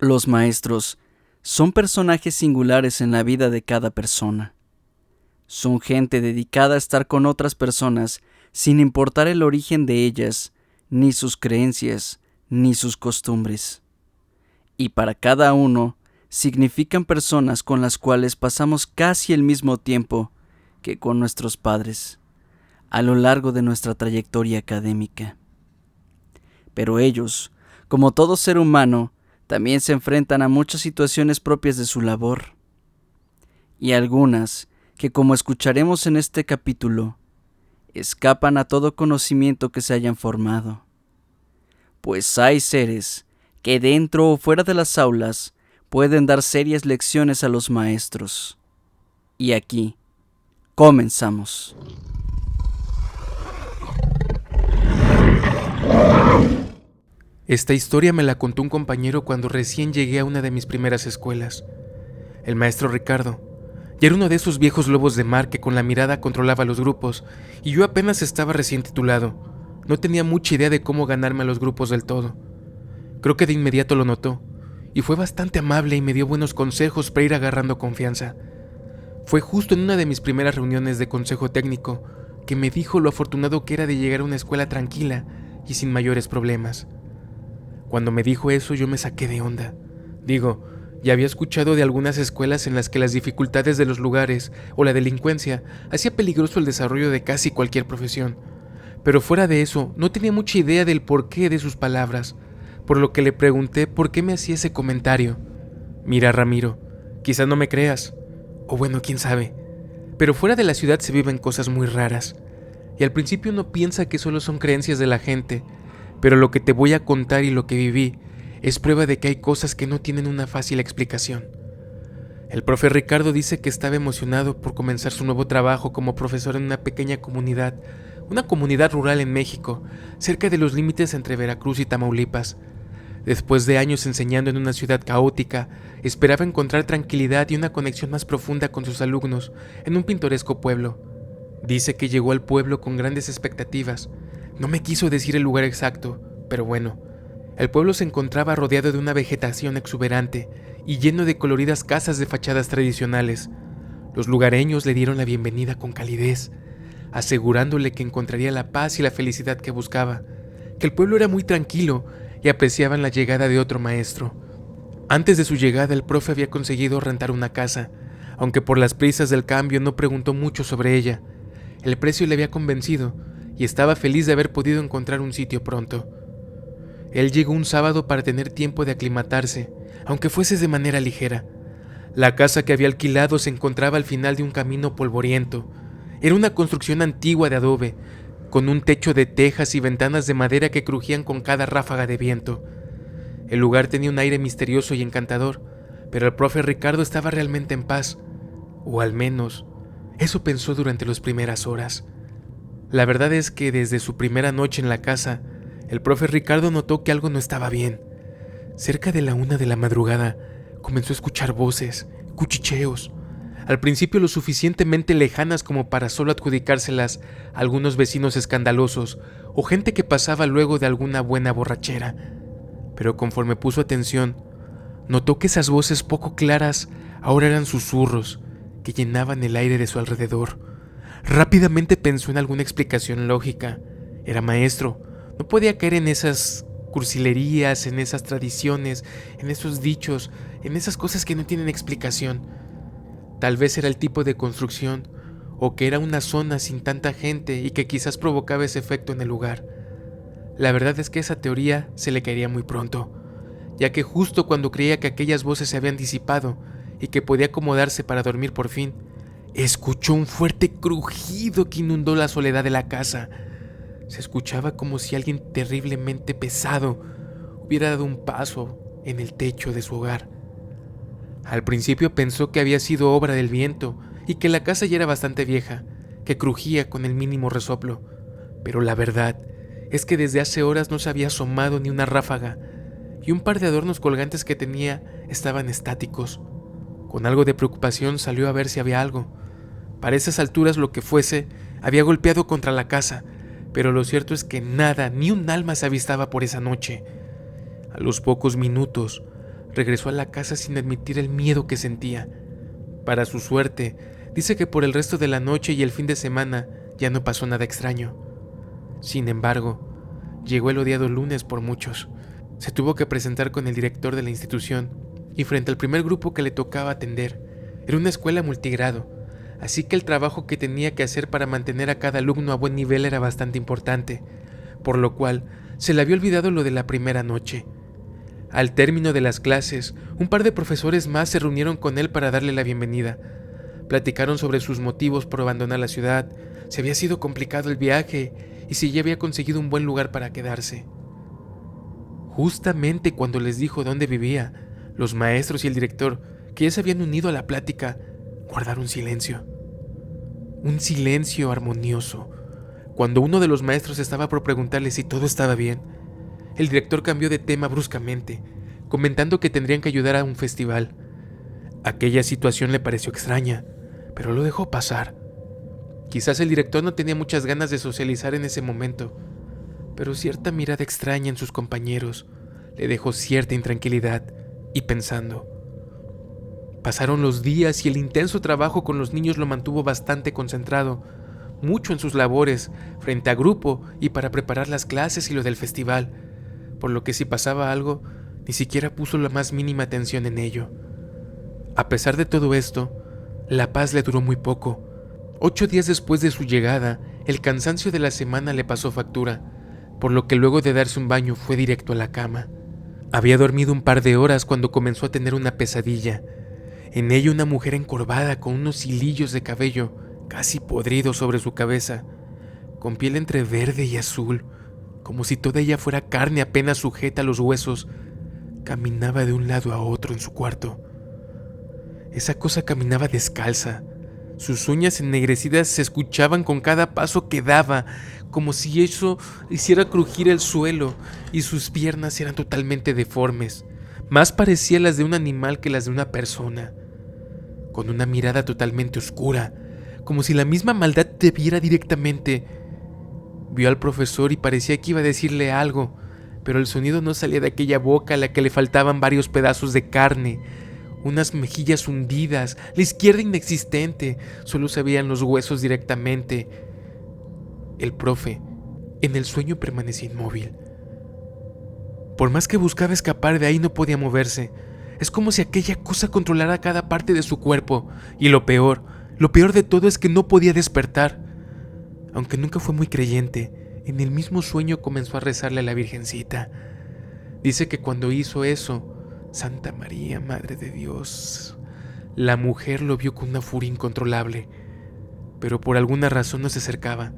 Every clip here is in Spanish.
Los maestros son personajes singulares en la vida de cada persona. Son gente dedicada a estar con otras personas sin importar el origen de ellas, ni sus creencias, ni sus costumbres. Y para cada uno, significan personas con las cuales pasamos casi el mismo tiempo que con nuestros padres, a lo largo de nuestra trayectoria académica. Pero ellos, como todo ser humano, también se enfrentan a muchas situaciones propias de su labor. Y algunas que, como escucharemos en este capítulo, escapan a todo conocimiento que se hayan formado. Pues hay seres que dentro o fuera de las aulas pueden dar serias lecciones a los maestros. Y aquí, comenzamos. Esta historia me la contó un compañero cuando recién llegué a una de mis primeras escuelas. El maestro Ricardo. Y era uno de esos viejos lobos de mar que con la mirada controlaba los grupos, y yo apenas estaba recién titulado. No tenía mucha idea de cómo ganarme a los grupos del todo. Creo que de inmediato lo notó, y fue bastante amable y me dio buenos consejos para ir agarrando confianza. Fue justo en una de mis primeras reuniones de consejo técnico que me dijo lo afortunado que era de llegar a una escuela tranquila y sin mayores problemas. Cuando me dijo eso yo me saqué de onda. Ya había escuchado de algunas escuelas en las que las dificultades de los lugares o la delincuencia hacía peligroso el desarrollo de casi cualquier profesión. Pero fuera de eso, no tenía mucha idea del porqué de sus palabras, por lo que le pregunté por qué me hacía ese comentario. Mira, Ramiro, quizás no me creas, o bueno, quién sabe, pero fuera de la ciudad se viven cosas muy raras, y al principio uno piensa que solo son creencias de la gente, pero lo que te voy a contar y lo que viví es prueba de que hay cosas que no tienen una fácil explicación. El profe Ricardo dice que estaba emocionado por comenzar su nuevo trabajo como profesor en una pequeña comunidad, una comunidad rural en México, cerca de los límites entre Veracruz y Tamaulipas. Después de años enseñando en una ciudad caótica, esperaba encontrar tranquilidad y una conexión más profunda con sus alumnos en un pintoresco pueblo. Dice que llegó al pueblo con grandes expectativas. No me quiso decir el lugar exacto, pero bueno. El pueblo se encontraba rodeado de una vegetación exuberante y lleno de coloridas casas de fachadas tradicionales. Los lugareños le dieron la bienvenida con calidez, asegurándole que encontraría la paz y la felicidad que buscaba, que el pueblo era muy tranquilo y apreciaban la llegada de otro maestro. Antes de su llegada, el profe había conseguido rentar una casa, aunque por las prisas del cambio no preguntó mucho sobre ella. El precio le había convencido y estaba feliz de haber podido encontrar un sitio pronto. Él llegó un sábado para tener tiempo de aclimatarse, aunque fuese de manera ligera. La casa que había alquilado se encontraba al final de un camino polvoriento. Era una construcción antigua de adobe, con un techo de tejas y ventanas de madera que crujían con cada ráfaga de viento. El lugar tenía un aire misterioso y encantador, pero el profe Ricardo estaba realmente en paz, o al menos, eso pensó durante las primeras horas. La verdad es que desde su primera noche en la casa, el profe Ricardo notó que algo no estaba bien. Cerca de la 1 de la madrugada, comenzó a escuchar voces, cuchicheos, al principio lo suficientemente lejanas como para solo adjudicárselas a algunos vecinos escandalosos o gente que pasaba luego de alguna buena borrachera. Pero conforme puso atención, notó que esas voces poco claras ahora eran susurros que llenaban el aire de su alrededor. Rápidamente pensó en alguna explicación lógica. Era maestro, no podía caer en esas cursilerías, en esas tradiciones, en esos dichos, en esas cosas que no tienen explicación. Tal vez era el tipo de construcción, o que era una zona sin tanta gente y que quizás provocaba ese efecto en el lugar. La verdad es que esa teoría se le caería muy pronto, ya que justo cuando creía que aquellas voces se habían disipado y que podía acomodarse para dormir por fin, escuchó un fuerte crujido que inundó la soledad de la casa. Se escuchaba como si alguien terriblemente pesado hubiera dado un paso en el techo de su hogar. Al principio pensó que había sido obra del viento y que la casa ya era bastante vieja, que crujía con el mínimo resoplo, pero la verdad es que desde hace horas no se había asomado ni una ráfaga, y un par de adornos colgantes que tenía estaban estáticos. Con algo de preocupación salió a ver si había algo. Para esas alturas lo que fuese había golpeado contra la casa, pero lo cierto es que nada, ni un alma se avistaba por esa noche. A los pocos minutos, regresó a la casa sin admitir el miedo que sentía. Para su suerte, dice que por el resto de la noche y el fin de semana ya no pasó nada extraño. Sin embargo, llegó el odiado lunes por muchos. Se tuvo que presentar con el director de la institución y frente al primer grupo que le tocaba atender. Era una escuela multigrado, así que el trabajo que tenía que hacer para mantener a cada alumno a buen nivel era bastante importante, por lo cual se le había olvidado lo de la primera noche. Al término de las clases, un par de profesores más se reunieron con él para darle la bienvenida. Platicaron sobre sus motivos por abandonar la ciudad, si había sido complicado el viaje y si ya había conseguido un buen lugar para quedarse. Justamente cuando les dijo dónde vivía, los maestros y el director, que ya se habían unido a la plática, guardaron silencio. Un silencio armonioso. Cuando uno de los maestros estaba por preguntarle si todo estaba bien, el director cambió de tema bruscamente, comentando que tendrían que ayudar a un festival. Aquella situación le pareció extraña, pero lo dejó pasar. Quizás el director no tenía muchas ganas de socializar en ese momento, pero cierta mirada extraña en sus compañeros le dejó cierta intranquilidad y pensando. Pasaron los días y el intenso trabajo con los niños lo mantuvo bastante concentrado, mucho en sus labores, frente a grupo y para preparar las clases y lo del festival, por lo que si pasaba algo, ni siquiera puso la más mínima atención en ello. A pesar de todo esto, la paz le duró muy poco. 8 días después de su llegada, el cansancio de la semana le pasó factura, por lo que luego de darse un baño fue directo a la cama. Había dormido un par de horas cuando comenzó a tener una pesadilla. En ella una mujer encorvada con unos hilillos de cabello casi podridos sobre su cabeza, con piel entre verde y azul, como si toda ella fuera carne apenas sujeta a los huesos, caminaba de un lado a otro en su cuarto. Esa cosa caminaba descalza. Sus uñas ennegrecidas se escuchaban con cada paso que daba, como si eso hiciera crujir el suelo, y sus piernas eran totalmente deformes. Más parecían las de un animal que las de una persona, con una mirada totalmente oscura, como si la misma maldad te viera directamente. Vio al profesor y parecía que iba a decirle algo, pero el sonido no salía de aquella boca a la que le faltaban varios pedazos de carne, unas mejillas hundidas, la izquierda inexistente, solo se veían los huesos directamente. El profe, en el sueño, permanecía inmóvil. Por más que buscaba escapar de ahí, no podía moverse. Es como si aquella cosa controlara cada parte de su cuerpo, y lo peor de todo es que no podía despertar. Aunque nunca fue muy creyente, en el mismo sueño comenzó a rezarle a la Virgencita. Dice que cuando hizo eso, Santa María, Madre de Dios, la mujer lo vio con una furia incontrolable, pero por alguna razón no se acercaba.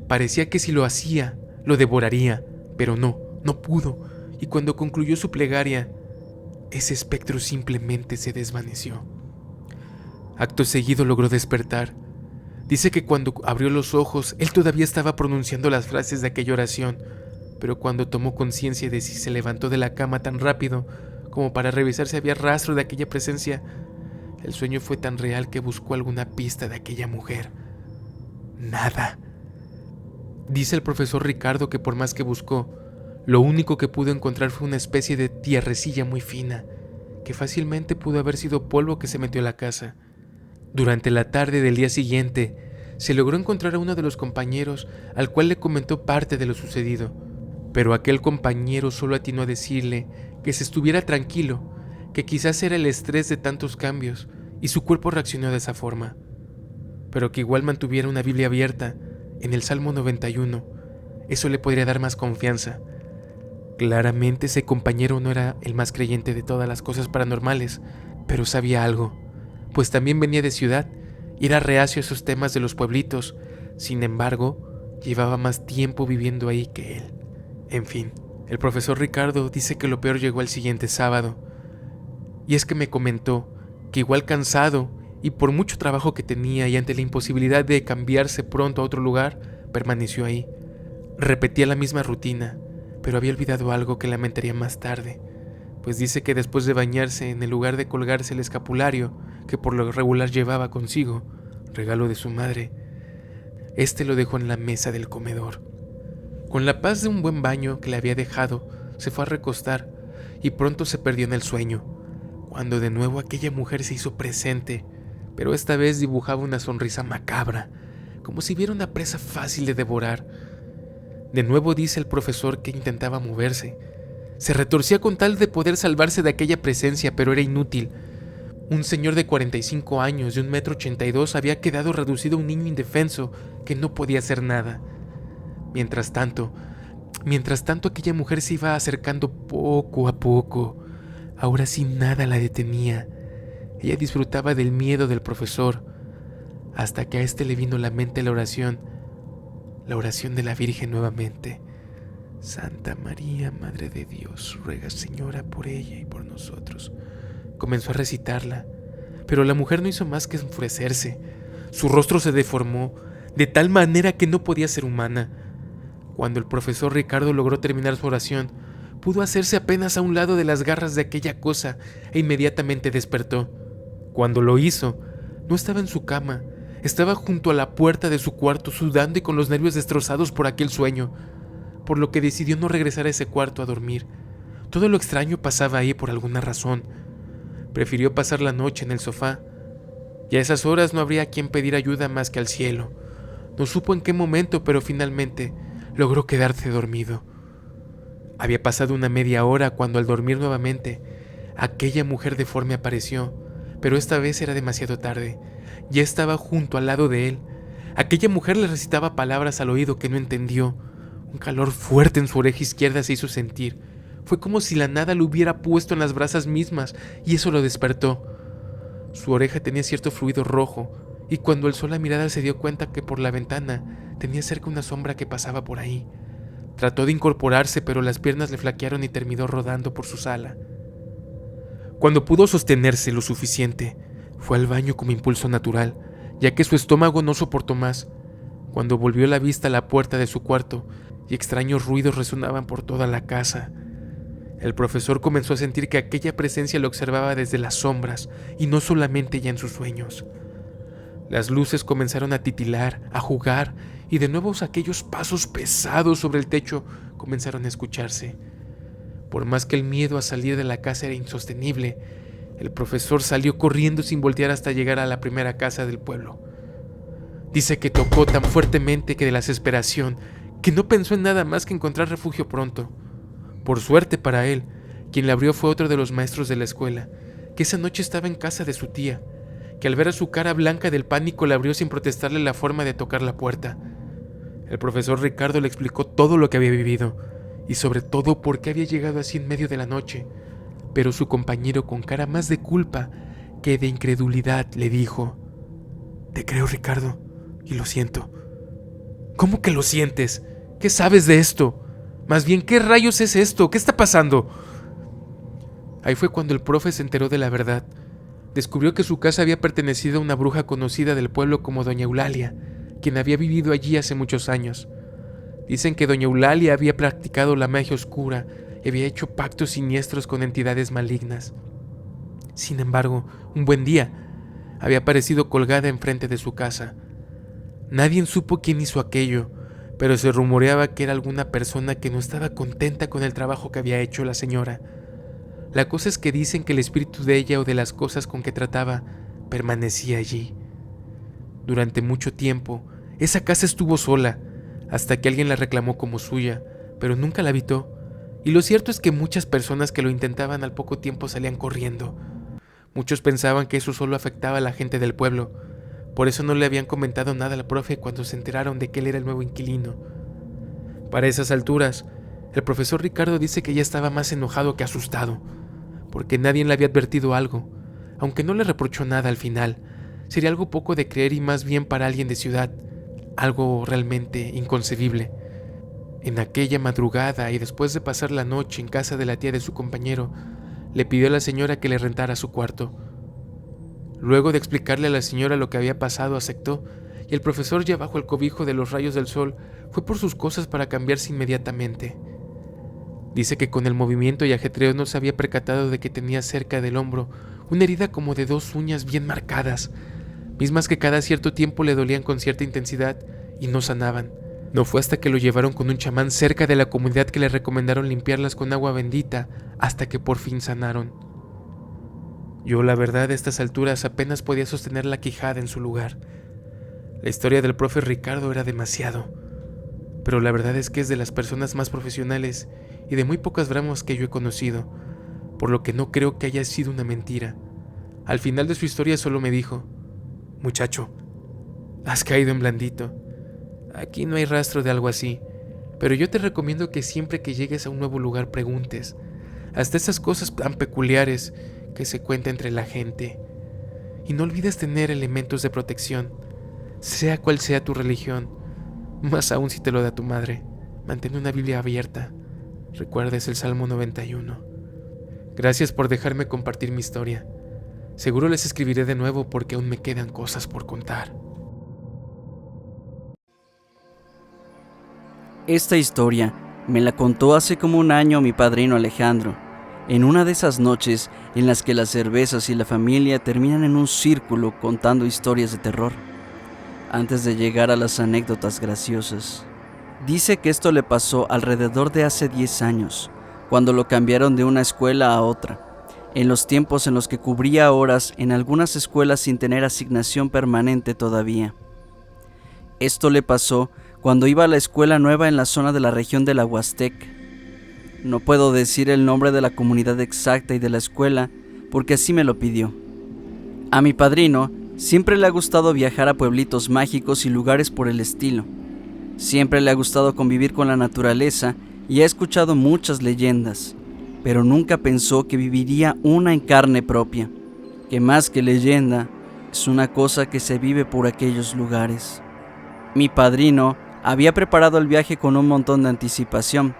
Parecía que si lo hacía, lo devoraría, pero no pudo, y cuando concluyó su plegaria, ese espectro simplemente se desvaneció. Acto seguido logró despertar. Dice que cuando abrió los ojos, él todavía estaba pronunciando las frases de aquella oración, pero cuando tomó conciencia de si se levantó de la cama tan rápido como para revisar si había rastro de aquella presencia, el sueño fue tan real que buscó alguna pista de aquella mujer. Nada. Dice el profesor Ricardo que por más que buscó, lo único que pudo encontrar fue una especie de tierrecilla muy fina, que fácilmente pudo haber sido polvo que se metió a la casa. Durante la tarde del día siguiente, se logró encontrar a uno de los compañeros al cual le comentó parte de lo sucedido, pero aquel compañero solo atinó a decirle que se estuviera tranquilo, que quizás era el estrés de tantos cambios y su cuerpo reaccionó de esa forma, pero que igual mantuviera una Biblia abierta en el Salmo 91, eso le podría dar más confianza. Claramente ese compañero no era el más creyente de todas las cosas paranormales, pero sabía algo, pues también venía de ciudad y era reacio a esos temas de los pueblitos. Sin embargo, llevaba más tiempo viviendo ahí que él. En fin, el profesor Ricardo dice que lo peor llegó al siguiente sábado, y es que me comentó que igual cansado y por mucho trabajo que tenía y ante la imposibilidad de cambiarse pronto a otro lugar, permaneció ahí. Repetía la misma rutina, pero había olvidado algo que lamentaría más tarde, pues dice que después de bañarse, en el lugar de colgarse el escapulario que por lo regular llevaba consigo, regalo de su madre, este lo dejó en la mesa del comedor. Con la paz de un buen baño que le había dejado, se fue a recostar y pronto se perdió en el sueño, cuando de nuevo aquella mujer se hizo presente, pero esta vez dibujaba una sonrisa macabra, como si viera una presa fácil de devorar. De nuevo dice el profesor que intentaba moverse. Se retorcía con tal de poder salvarse de aquella presencia, pero era inútil. Un señor de 45 años, de 1,82 m, había quedado reducido a un niño indefenso que no podía hacer nada. Mientras tanto, aquella mujer se iba acercando poco a poco. Ahora sí nada la detenía. Ella disfrutaba del miedo del profesor, hasta que a este le vino a la mente la oración de la Virgen nuevamente. Santa María, Madre de Dios, ruega, Señora, por ella y por nosotros. Comenzó a recitarla, pero la mujer no hizo más que enfurecerse. Su rostro se deformó de tal manera que no podía ser humana. Cuando el profesor Ricardo logró terminar su oración, pudo hacerse apenas a un lado de las garras de aquella cosa e inmediatamente despertó. Cuando lo hizo, no estaba en su cama, estaba junto a la puerta de su cuarto, sudando y con los nervios destrozados por aquel sueño, por lo que decidió no regresar a ese cuarto a dormir. Todo lo extraño pasaba ahí por alguna razón. Prefirió pasar la noche en el sofá, y a esas horas no habría a quien pedir ayuda más que al cielo. No supo en qué momento, pero finalmente logró quedarse dormido. Había pasado una media hora cuando, al dormir nuevamente, aquella mujer deforme apareció, pero esta vez era demasiado tarde. Ya estaba junto al lado de él. Aquella mujer le recitaba palabras al oído que no entendió. Un calor fuerte en su oreja izquierda se hizo sentir. Fue como si la nada lo hubiera puesto en las brasas mismas, y eso lo despertó. Su oreja tenía cierto fluido rojo, y cuando alzó la mirada se dio cuenta que por la ventana tenía cerca una sombra que pasaba por ahí. Trató de incorporarse, pero las piernas le flaquearon y terminó rodando por su sala. Cuando pudo sostenerse lo suficiente, fue al baño como impulso natural, ya que su estómago no soportó más. Cuando volvió la vista a la puerta de su cuarto, y extraños ruidos resonaban por toda la casa, el profesor comenzó a sentir que aquella presencia lo observaba desde las sombras, y no solamente ya en sus sueños. Las luces comenzaron a titilar, a jugar, y de nuevo aquellos pasos pesados sobre el techo comenzaron a escucharse. Por más que el miedo a salir de la casa era insostenible, el profesor salió corriendo sin voltear hasta llegar a la primera casa del pueblo. Dice que tocó tan fuertemente que de la desesperación, que no pensó en nada más que encontrar refugio pronto. Por suerte para él, quien le abrió fue otro de los maestros de la escuela, que esa noche estaba en casa de su tía, que al ver a su cara blanca del pánico le abrió sin protestarle la forma de tocar la puerta. El profesor Ricardo le explicó todo lo que había vivido, y sobre todo por qué había llegado así en medio de la noche, pero su compañero, con cara más de culpa que de incredulidad, le dijo: «Te creo, Ricardo, y lo siento». «¿Cómo que lo sientes? ¿Qué sabes de esto? Más bien, ¿qué rayos es esto? ¿Qué está pasando?». Ahí fue cuando el profe se enteró de la verdad. Descubrió que su casa había pertenecido a una bruja conocida del pueblo como Doña Eulalia, quien había vivido allí hace muchos años. Dicen que Doña Eulalia había practicado la magia oscura y había hecho pactos siniestros con entidades malignas. Sin embargo, un buen día, había aparecido colgada enfrente de su casa. Nadie supo quién hizo aquello, pero se rumoreaba que era alguna persona que no estaba contenta con el trabajo que había hecho la señora. La cosa es que dicen que el espíritu de ella o de las cosas con que trataba permanecía allí. Durante mucho tiempo, esa casa estuvo sola, hasta que alguien la reclamó como suya, pero nunca la habitó. Y lo cierto es que muchas personas que lo intentaban al poco tiempo salían corriendo. Muchos pensaban que eso solo afectaba a la gente del pueblo. Por eso no le habían comentado nada al profe cuando se enteraron de que él era el nuevo inquilino. Para esas alturas, el profesor Ricardo dice que ya estaba más enojado que asustado, porque nadie le había advertido algo, aunque no le reprochó nada al final. Sería algo poco de creer y más bien para alguien de ciudad, algo realmente inconcebible. En aquella madrugada y después de pasar la noche en casa de la tía de su compañero, le pidió a la señora que le rentara su cuarto. Luego de explicarle a la señora lo que había pasado, aceptó, y el profesor, ya bajo el cobijo de los rayos del sol, fue por sus cosas para cambiarse inmediatamente. Dice que con el movimiento y ajetreo no se había percatado de que tenía cerca del hombro una herida como de 2 uñas bien marcadas, mismas que cada cierto tiempo le dolían con cierta intensidad y no sanaban. No fue hasta que lo llevaron con un chamán cerca de la comunidad que le recomendaron limpiarlas con agua bendita hasta que por fin sanaron. Yo, la verdad, a estas alturas apenas podía sostener la quijada en su lugar. La historia del profe Ricardo era demasiado, pero la verdad es que es de las personas más profesionales y de muy pocas bromas que yo he conocido, por lo que no creo que haya sido una mentira. Al final de su historia solo me dijo: muchacho, has caído en blandito. Aquí no hay rastro de algo así, pero yo te recomiendo que siempre que llegues a un nuevo lugar preguntes, hasta esas cosas tan peculiares que se cuentan entre la gente. Y no olvides tener elementos de protección, sea cual sea tu religión, más aún si te lo da tu madre. Mantén una Biblia abierta. Recuerdes el Salmo 91. Gracias por dejarme compartir mi historia. Seguro les escribiré de nuevo porque aún me quedan cosas por contar. Esta historia me la contó hace como un año mi padrino Alejandro, en una de esas noches en las que las cervezas y la familia terminan en un círculo contando historias de terror, antes de llegar a las anécdotas graciosas. Dice que esto le pasó alrededor de hace 10 años, cuando lo cambiaron de una escuela a otra, en los tiempos en los que cubría horas en algunas escuelas sin tener asignación permanente todavía. Esto le pasó cuando iba a la escuela nueva en la zona de la región de la Huasteca. No puedo decir el nombre de la comunidad exacta y de la escuela porque así me lo pidió. A mi padrino siempre le ha gustado viajar a pueblitos mágicos y lugares por el estilo. Siempre le ha gustado convivir con la naturaleza y ha escuchado muchas leyendas, pero nunca pensó que viviría una en carne propia, que más que leyenda es una cosa que se vive por aquellos lugares. Mi padrino había preparado el viaje con un montón de anticipación,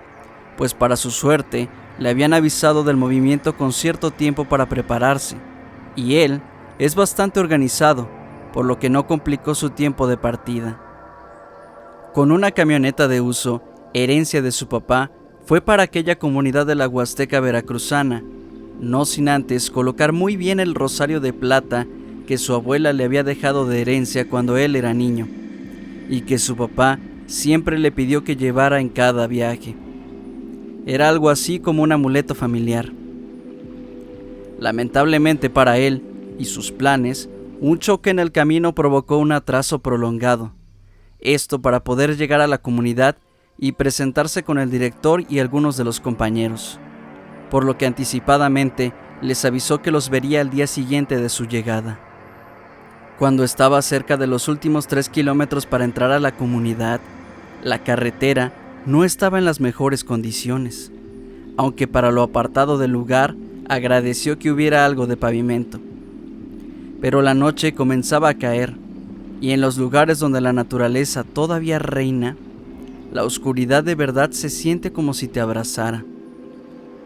pues para su suerte le habían avisado del movimiento con cierto tiempo para prepararse, y él es bastante organizado, por lo que no complicó su tiempo de partida. Con una camioneta de uso, herencia de su papá, fue para aquella comunidad de la Huasteca veracruzana, no sin antes colocar muy bien el rosario de plata que su abuela le había dejado de herencia cuando él era niño, y que su papá siempre le pidió que llevara en cada viaje. Era algo así como un amuleto familiar. Lamentablemente para él y sus planes, un choque en el camino provocó un atraso prolongado. Esto para poder llegar a la comunidad y presentarse con el director y algunos de los compañeros, por lo que anticipadamente les avisó que los vería al día siguiente de su llegada. Cuando estaba cerca de los últimos 3 kilómetros para entrar a la comunidad, la carretera no estaba en las mejores condiciones, aunque para lo apartado del lugar agradeció que hubiera algo de pavimento. Pero la noche comenzaba a caer, y en los lugares donde la naturaleza todavía reina, la oscuridad de verdad se siente como si te abrazara.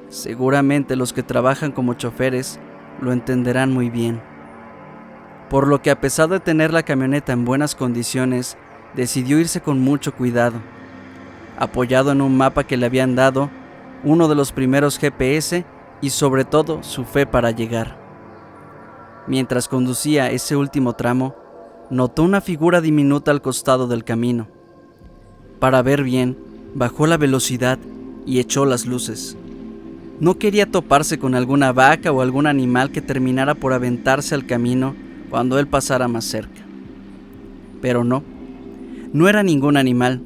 Seguramente los que trabajan como choferes lo entenderán muy bien. Por lo que a pesar de tener la camioneta en buenas condiciones, decidió irse con mucho cuidado, apoyado en un mapa que le habían dado, uno de los primeros GPS y sobre todo su fe para llegar. Mientras conducía ese último tramo, notó una figura diminuta al costado del camino. Para ver bien, bajó la velocidad y echó las luces. No quería toparse con alguna vaca o algún animal que terminara por aventarse al camino cuando él pasara más cerca. Pero no era ningún animal.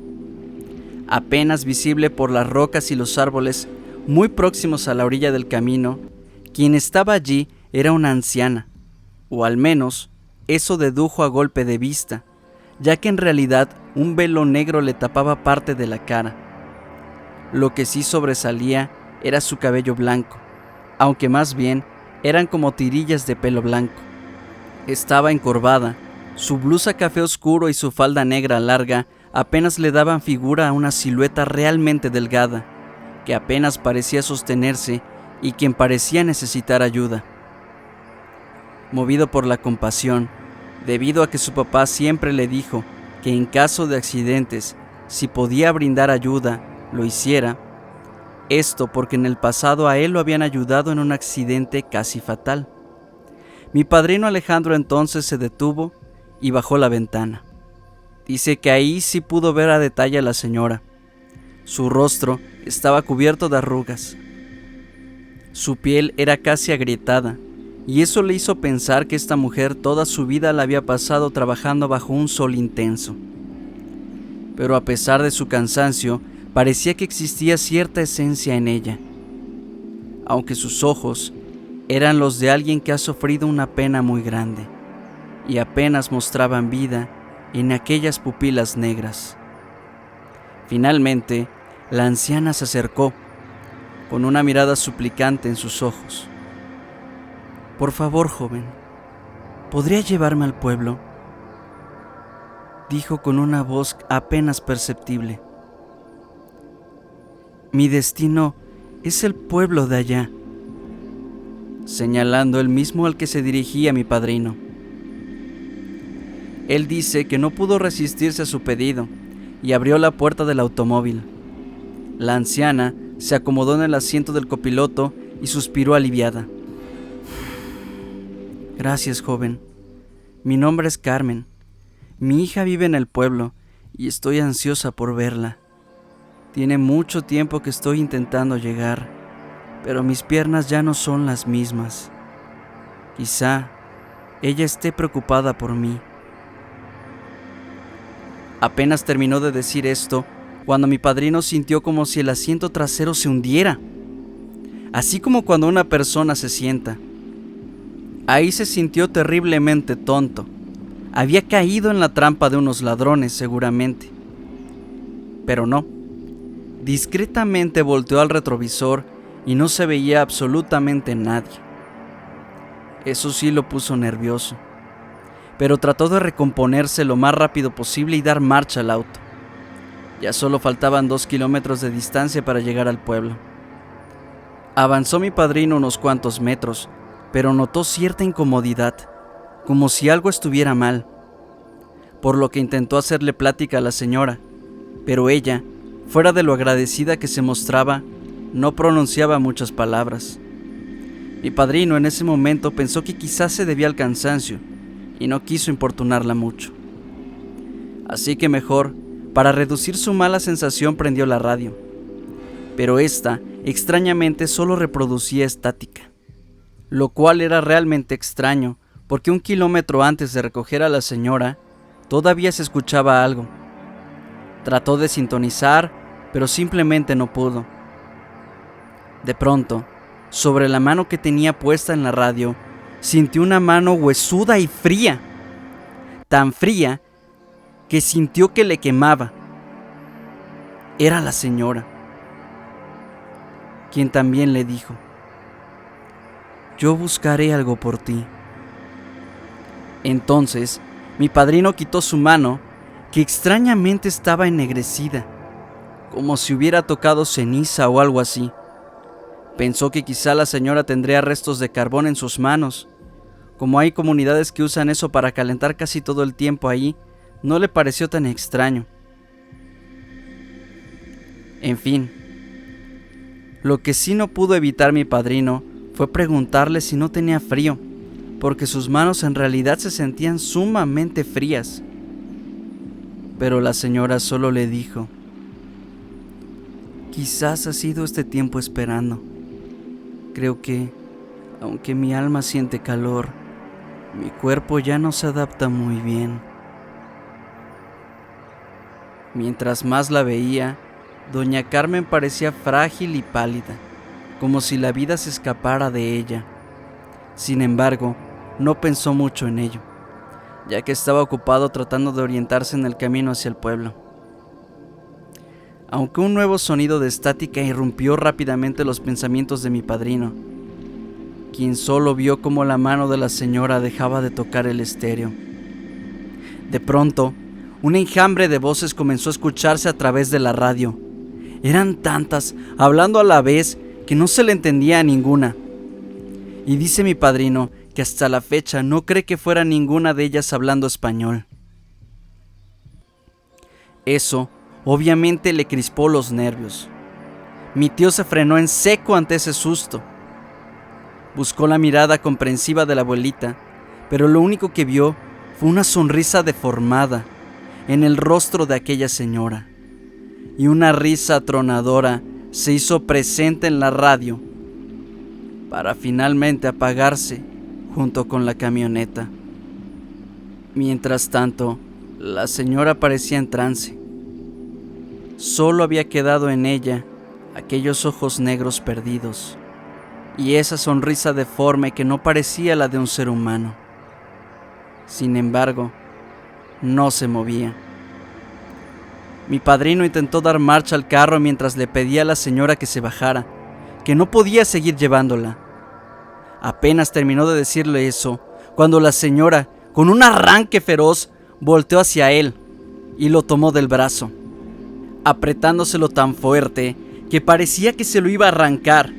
Apenas visible por las rocas y los árboles muy próximos a la orilla del camino, quien estaba allí era una anciana, o al menos eso dedujo a golpe de vista, ya que en realidad un velo negro le tapaba parte de la cara. Lo que sí sobresalía era su cabello blanco, aunque más bien eran como tirillas de pelo blanco. Estaba encorvada, su blusa café oscuro y su falda negra larga apenas le daban figura a una silueta realmente delgada, que apenas parecía sostenerse y quien parecía necesitar ayuda. Movido por la compasión, debido a que su papá siempre le dijo que en caso de accidentes, si podía brindar ayuda, lo hiciera, esto porque en el pasado a él lo habían ayudado en un accidente casi fatal. Mi padrino Alejandro entonces se detuvo y bajó la ventana. Dice que ahí sí pudo ver a detalle a la señora. Su rostro estaba cubierto de arrugas. Su piel era casi agrietada, y eso le hizo pensar que esta mujer toda su vida la había pasado trabajando bajo un sol intenso. Pero a pesar de su cansancio, parecía que existía cierta esencia en ella, aunque sus ojos eran los de alguien que ha sufrido una pena muy grande, y apenas mostraban vida en aquellas pupilas negras. Finalmente, la anciana se acercó, con una mirada suplicante en sus ojos. «Por favor, joven, ¿podría llevarme al pueblo?», dijo con una voz apenas perceptible. «Mi destino es el pueblo de allá», señalando el mismo al que se dirigía mi padrino. Él dice que no pudo resistirse a su pedido y abrió la puerta del automóvil. La anciana se acomodó en el asiento del copiloto y suspiró aliviada. «Gracias, joven. Mi nombre es Carmen. Mi hija vive en el pueblo y estoy ansiosa por verla. Tiene mucho tiempo que estoy intentando llegar, pero mis piernas ya no son las mismas. Quizá ella esté preocupada por mí». Apenas terminó de decir esto, cuando mi padrino sintió como si el asiento trasero se hundiera, así como cuando una persona se sienta. Ahí se sintió terriblemente tonto. Había caído en la trampa de unos ladrones, seguramente. Pero no. Discretamente volteó al retrovisor y no se veía absolutamente nadie. Eso sí lo puso nervioso, pero trató de recomponerse lo más rápido posible y dar marcha al auto. Ya solo faltaban 2 kilómetros de distancia para llegar al pueblo. Avanzó mi padrino unos cuantos metros, pero notó cierta incomodidad, como si algo estuviera mal, por lo que intentó hacerle plática a la señora, pero ella, fuera de lo agradecida que se mostraba, no pronunciaba muchas palabras. Mi padrino en ese momento pensó que quizás se debía al cansancio y no quiso importunarla mucho. Así que mejor, para reducir su mala sensación, prendió la radio, pero esta, extrañamente, solo reproducía estática, lo cual era realmente extraño, porque 1 kilómetro antes de recoger a la señora, todavía se escuchaba algo. Trató de sintonizar, pero simplemente no pudo. De pronto, sobre la mano que tenía puesta en la radio, sintió una mano huesuda y fría, tan fría que sintió que le quemaba. Era la señora, quien también le dijo: «Yo buscaré algo por ti». Entonces, mi padrino quitó su mano, que extrañamente estaba ennegrecida, como si hubiera tocado ceniza o algo así. Pensó que quizá la señora tendría restos de carbón en sus manos. Como hay comunidades que usan eso para calentar casi todo el tiempo ahí, no le pareció tan extraño. En fin, lo que sí no pudo evitar mi padrino fue preguntarle si no tenía frío, porque sus manos en realidad se sentían sumamente frías. Pero la señora solo le dijo: «Quizás ha sido este tiempo esperando. Creo que, aunque mi alma siente calor, mi cuerpo ya no se adapta muy bien». Mientras más la veía, doña Carmen parecía frágil y pálida, como si la vida se escapara de ella. Sin embargo, no pensó mucho en ello, ya que estaba ocupado tratando de orientarse en el camino hacia el pueblo. Aunque un nuevo sonido de estática irrumpió rápidamente los pensamientos de mi padrino, quien solo vio cómo la mano de la señora dejaba de tocar el estéreo. De pronto, un enjambre de voces comenzó a escucharse a través de la radio. Eran tantas, hablando a la vez, que no se le entendía a ninguna. Y dice mi padrino que hasta la fecha no cree que fuera ninguna de ellas hablando español. Eso, obviamente, le crispó los nervios. Mi tío se frenó en seco ante ese susto. Buscó la mirada comprensiva de la abuelita, pero lo único que vio fue una sonrisa deformada, en el rostro de aquella señora, y una risa atronadora se hizo presente en la radio para finalmente apagarse junto con la camioneta. Mientras tanto, la señora parecía en trance. Solo había quedado en ella aquellos ojos negros perdidos y esa sonrisa deforme que no parecía la de un ser humano. Sin embargo, no se movía. Mi padrino intentó dar marcha al carro mientras le pedía a la señora que se bajara, que no podía seguir llevándola. Apenas terminó de decirle eso, cuando la señora, con un arranque feroz, volteó hacia él y lo tomó del brazo, apretándoselo tan fuerte que parecía que se lo iba a arrancar.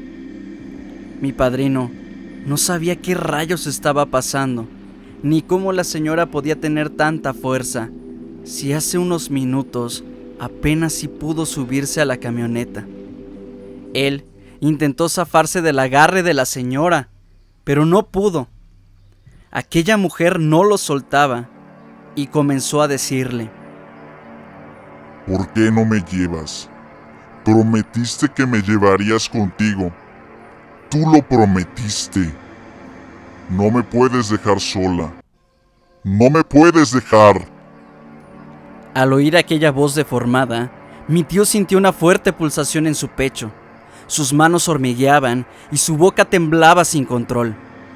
Mi padrino no sabía qué rayos estaba pasando, ni cómo la señora podía tener tanta fuerza, si hace unos minutos apenas si pudo subirse a la camioneta. Él intentó zafarse del agarre de la señora, pero no pudo. Aquella mujer no lo soltaba y comenzó a decirle: ¿Por qué no me llevas? Prometiste que me llevarías contigo. Tú lo prometiste. No me puedes dejar sola. No me puedes dejar. Al oír aquella voz deformada, mi tío sintió una fuerte pulsación en su pecho. Sus manos hormigueaban y su boca temblaba sin control.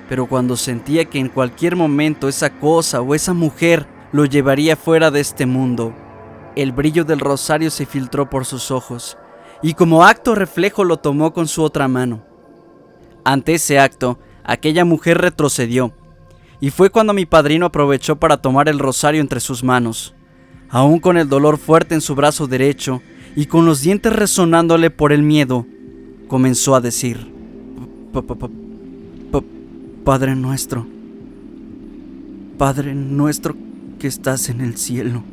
Pero cuando sentía que en cualquier momento esa cosa o esa mujer lo llevaría fuera de este mundo, el brillo del rosario se filtró por sus ojos y como acto reflejo lo tomó con su otra mano. Ante ese acto, aquella mujer retrocedió y fue cuando mi padrino aprovechó para tomar el rosario entre sus manos. Aún con el dolor fuerte en su brazo derecho y con los dientes resonándole por el miedo, comenzó a decir: Padre nuestro que estás en el cielo.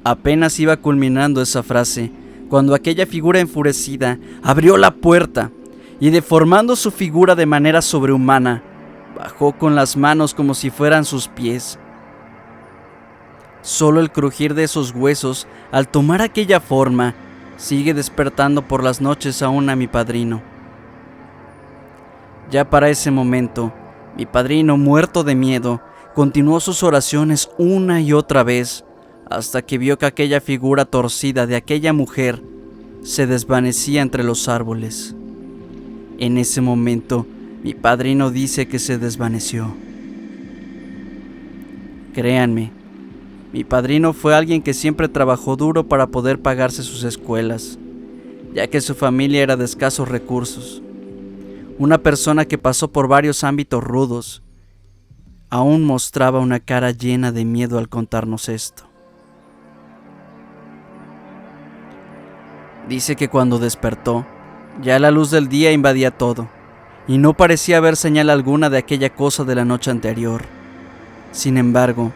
Apenas iba culminando esa frase cuando aquella figura enfurecida abrió la puerta y, deformando su figura de manera sobrehumana, bajó con las manos como si fueran sus pies. Solo el crujir de esos huesos al tomar aquella forma sigue despertando por las noches aún a mi padrino. Ya para ese momento, mi padrino, muerto de miedo, continuó sus oraciones una y otra vez hasta que vio que aquella figura torcida de aquella mujer se desvanecía entre los árboles. En ese momento, mi padrino dice que se desvaneció. Créanme, mi padrino fue alguien que siempre trabajó duro para poder pagarse sus escuelas, ya que su familia era de escasos recursos. Una persona que pasó por varios ámbitos rudos. Aún mostraba una cara llena de miedo al contarnos esto. Dice que cuando despertó, ya la luz del día invadía todo, y no parecía haber señal alguna de aquella cosa de la noche anterior. Sin embargo,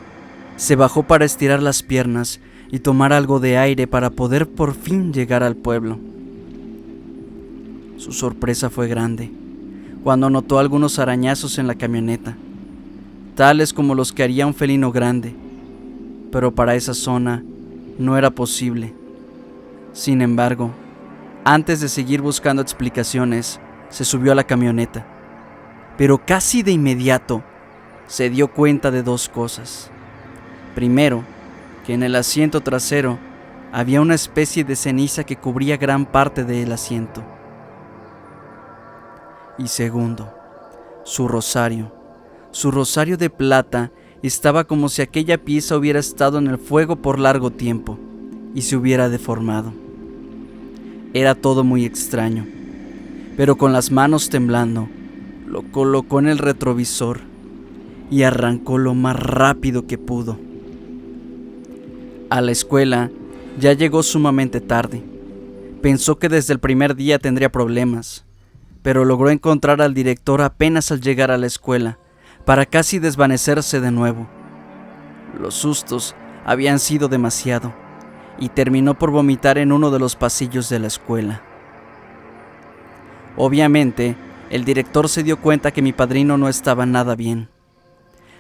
se bajó para estirar las piernas y tomar algo de aire para poder por fin llegar al pueblo. Su sorpresa fue grande cuando notó algunos arañazos en la camioneta, tales como los que haría un felino grande, pero para esa zona no era posible. Sin embargo, antes de seguir buscando explicaciones, se subió a la camioneta, pero casi de inmediato se dio cuenta de dos cosas. Primero, que en el asiento trasero había una especie de ceniza que cubría gran parte del asiento. Y segundo, su rosario de plata estaba como si aquella pieza hubiera estado en el fuego por largo tiempo y se hubiera deformado. Era todo muy extraño, pero con las manos temblando, lo colocó en el retrovisor y arrancó lo más rápido que pudo. A la escuela ya llegó sumamente tarde. Pensó que desde el primer día tendría problemas, pero logró encontrar al director apenas al llegar a la escuela, para casi desvanecerse de nuevo. Los sustos habían sido demasiado, y terminó por vomitar en uno de los pasillos de la escuela. Obviamente, el director se dio cuenta que mi padrino no estaba nada bien,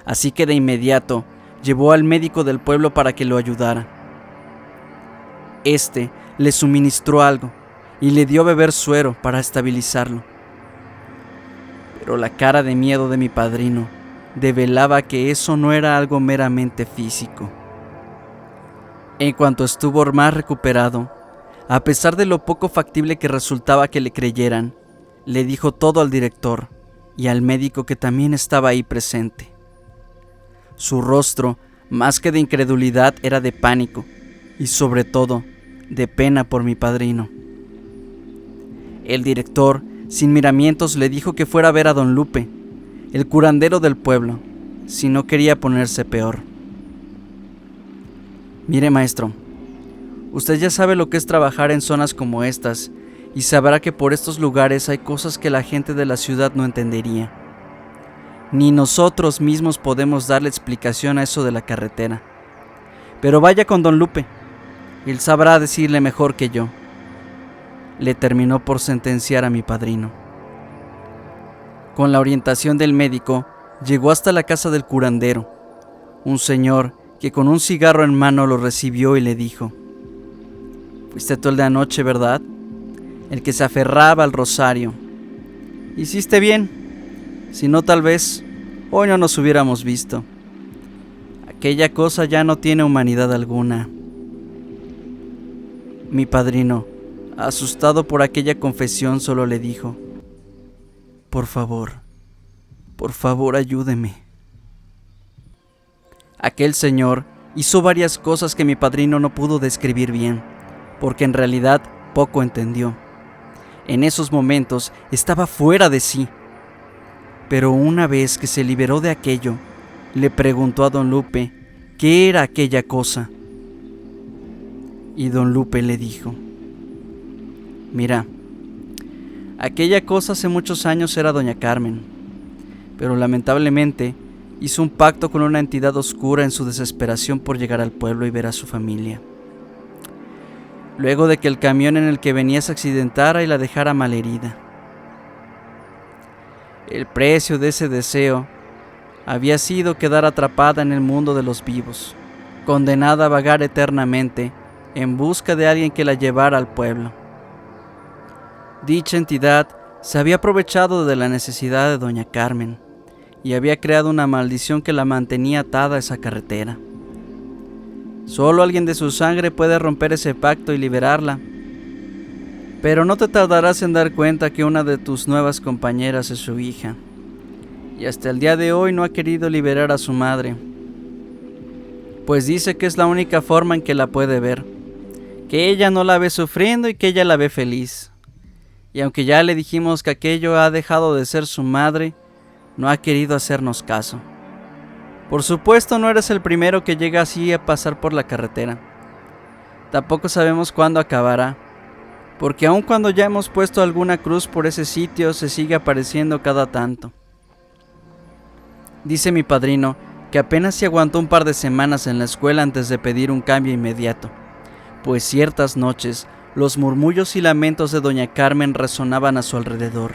así que de inmediato llevó al médico del pueblo para que lo ayudara. Este le suministró algo y le dio a beber suero para estabilizarlo. Pero la cara de miedo de mi padrino develaba que eso no era algo meramente físico. En cuanto estuvo más recuperado, a pesar de lo poco factible que resultaba que le creyeran, le dijo todo al director y al médico que también estaba ahí presente. Su rostro, más que de incredulidad, era de pánico y sobre todo de pena por mi padrino. El director, sin miramientos, le dijo que fuera a ver a don Lupe, el curandero del pueblo, si no quería ponerse peor. Mire, maestro, usted ya sabe lo que es trabajar en zonas como estas y sabrá que por estos lugares hay cosas que la gente de la ciudad no entendería. Ni nosotros mismos podemos darle explicación a eso de la carretera. Pero vaya con don Lupe, él sabrá decirle mejor que yo. Le terminó por sentenciar a mi padrino. Con la orientación del médico, llegó hasta la casa del curandero, un señor que con un cigarro en mano lo recibió y le dijo: «Fuiste tú el de anoche, ¿verdad? El que se aferraba al rosario. Hiciste bien, si no tal vez hoy no nos hubiéramos visto. Aquella cosa ya no tiene humanidad alguna». Mi padrino, asustado por aquella confesión, solo le dijo: por favor ayúdeme». Aquel señor hizo varias cosas que mi padrino no pudo describir bien, porque en realidad poco entendió. En esos momentos estaba fuera de sí. Pero una vez que se liberó de aquello, le preguntó a don Lupe qué era aquella cosa. Y don Lupe le dijo: «Mira, aquella cosa hace muchos años era doña Carmen, pero lamentablemente hizo un pacto con una entidad oscura en su desesperación por llegar al pueblo y ver a su familia. Luego de que el camión en el que venía se accidentara y la dejara malherida. El precio de ese deseo había sido quedar atrapada en el mundo de los vivos, condenada a vagar eternamente en busca de alguien que la llevara al pueblo. Dicha entidad se había aprovechado de la necesidad de doña Carmen y había creado una maldición que la mantenía atada a esa carretera. Solo alguien de su sangre puede romper ese pacto y liberarla. Pero no te tardarás en dar cuenta que una de tus nuevas compañeras es su hija, y hasta el día de hoy no ha querido liberar a su madre, pues dice que es la única forma en que la puede ver, que ella no la ve sufriendo y que ella la ve feliz. Y aunque ya le dijimos que aquello ha dejado de ser su madre, no ha querido hacernos caso. Por supuesto, no eres el primero que llega así a pasar por la carretera. Tampoco sabemos cuándo acabará, porque aun cuando ya hemos puesto alguna cruz por ese sitio, se sigue apareciendo cada tanto». Dice mi padrino que apenas se aguantó un par de semanas en la escuela antes de pedir un cambio inmediato, pues ciertas noches los murmullos y lamentos de doña Carmen resonaban a su alrededor.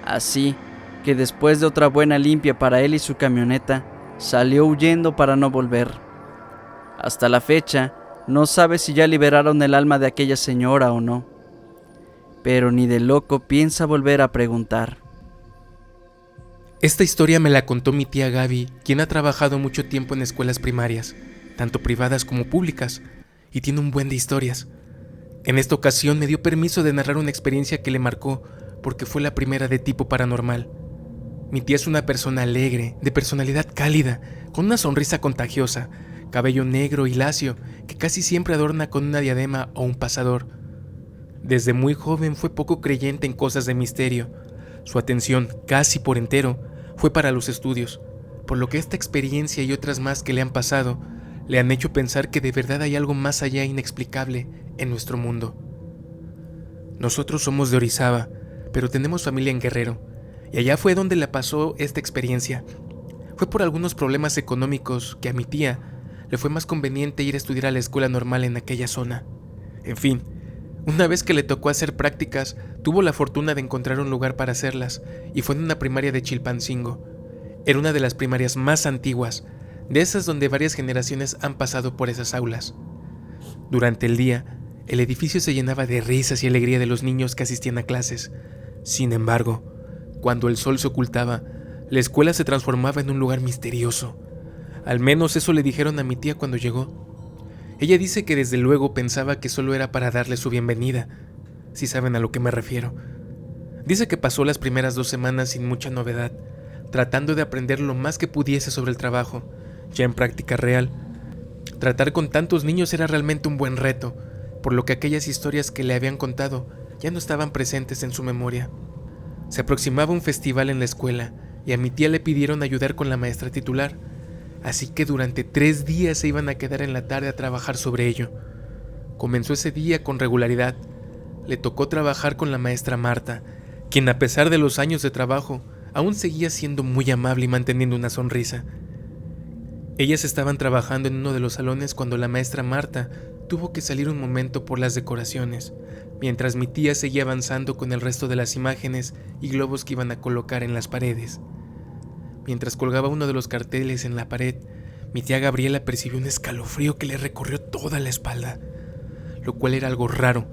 Así que después de otra buena limpia para él y su camioneta, salió huyendo para no volver. Hasta la fecha, no sabe si ya liberaron el alma de aquella señora o no, pero ni de loco piensa volver a preguntar. Esta historia me la contó mi tía Gaby, quien ha trabajado mucho tiempo en escuelas primarias, tanto privadas como públicas, y tiene un buen de historias. En esta ocasión me dio permiso de narrar una experiencia que le marcó, porque fue la primera de tipo paranormal. Mi tía es una persona alegre, de personalidad cálida, con una sonrisa contagiosa, cabello negro y lacio, que casi siempre adorna con una diadema o un pasador. Desde muy joven fue poco creyente en cosas de misterio. Su atención, casi por entero, fue para los estudios, por lo que esta experiencia y otras más que le han pasado, le han hecho pensar que de verdad hay algo más allá inexplicable en nuestro mundo. Nosotros somos de Orizaba, pero tenemos familia en Guerrero, y allá fue donde le pasó esta experiencia. Fue por algunos problemas económicos que a mi tía le fue más conveniente ir a estudiar a la escuela normal en aquella zona. En fin, una vez que le tocó hacer prácticas, tuvo la fortuna de encontrar un lugar para hacerlas, y fue en una primaria de Chilpancingo. Era una de las primarias más antiguas, de esas donde varias generaciones han pasado por esas aulas. Durante el día, el edificio se llenaba de risas y alegría de los niños que asistían a clases. Sin embargo, cuando el sol se ocultaba, la escuela se transformaba en un lugar misterioso. Al menos eso le dijeron a mi tía cuando llegó. Ella dice que desde luego pensaba que solo era para darle su bienvenida, si saben a lo que me refiero. Dice que pasó las primeras 2 semanas sin mucha novedad, tratando de aprender lo más que pudiese sobre el trabajo, ya en práctica real. Tratar con tantos niños era realmente un buen reto, por lo que aquellas historias que le habían contado ya no estaban presentes en su memoria. Se aproximaba un festival en la escuela y a mi tía le pidieron ayudar con la maestra titular, así que durante 3 días se iban a quedar en la tarde a trabajar sobre ello. Comenzó ese día con regularidad. Le tocó trabajar con la maestra Marta, quien a pesar de los años de trabajo, aún seguía siendo muy amable y manteniendo una sonrisa. Ellas estaban trabajando en uno de los salones cuando la maestra Marta tuvo que salir un momento por las decoraciones, mientras mi tía seguía avanzando con el resto de las imágenes y globos que iban a colocar en las paredes. Mientras colgaba uno de los carteles en la pared, mi tía Gabriela percibió un escalofrío que le recorrió toda la espalda, lo cual era algo raro,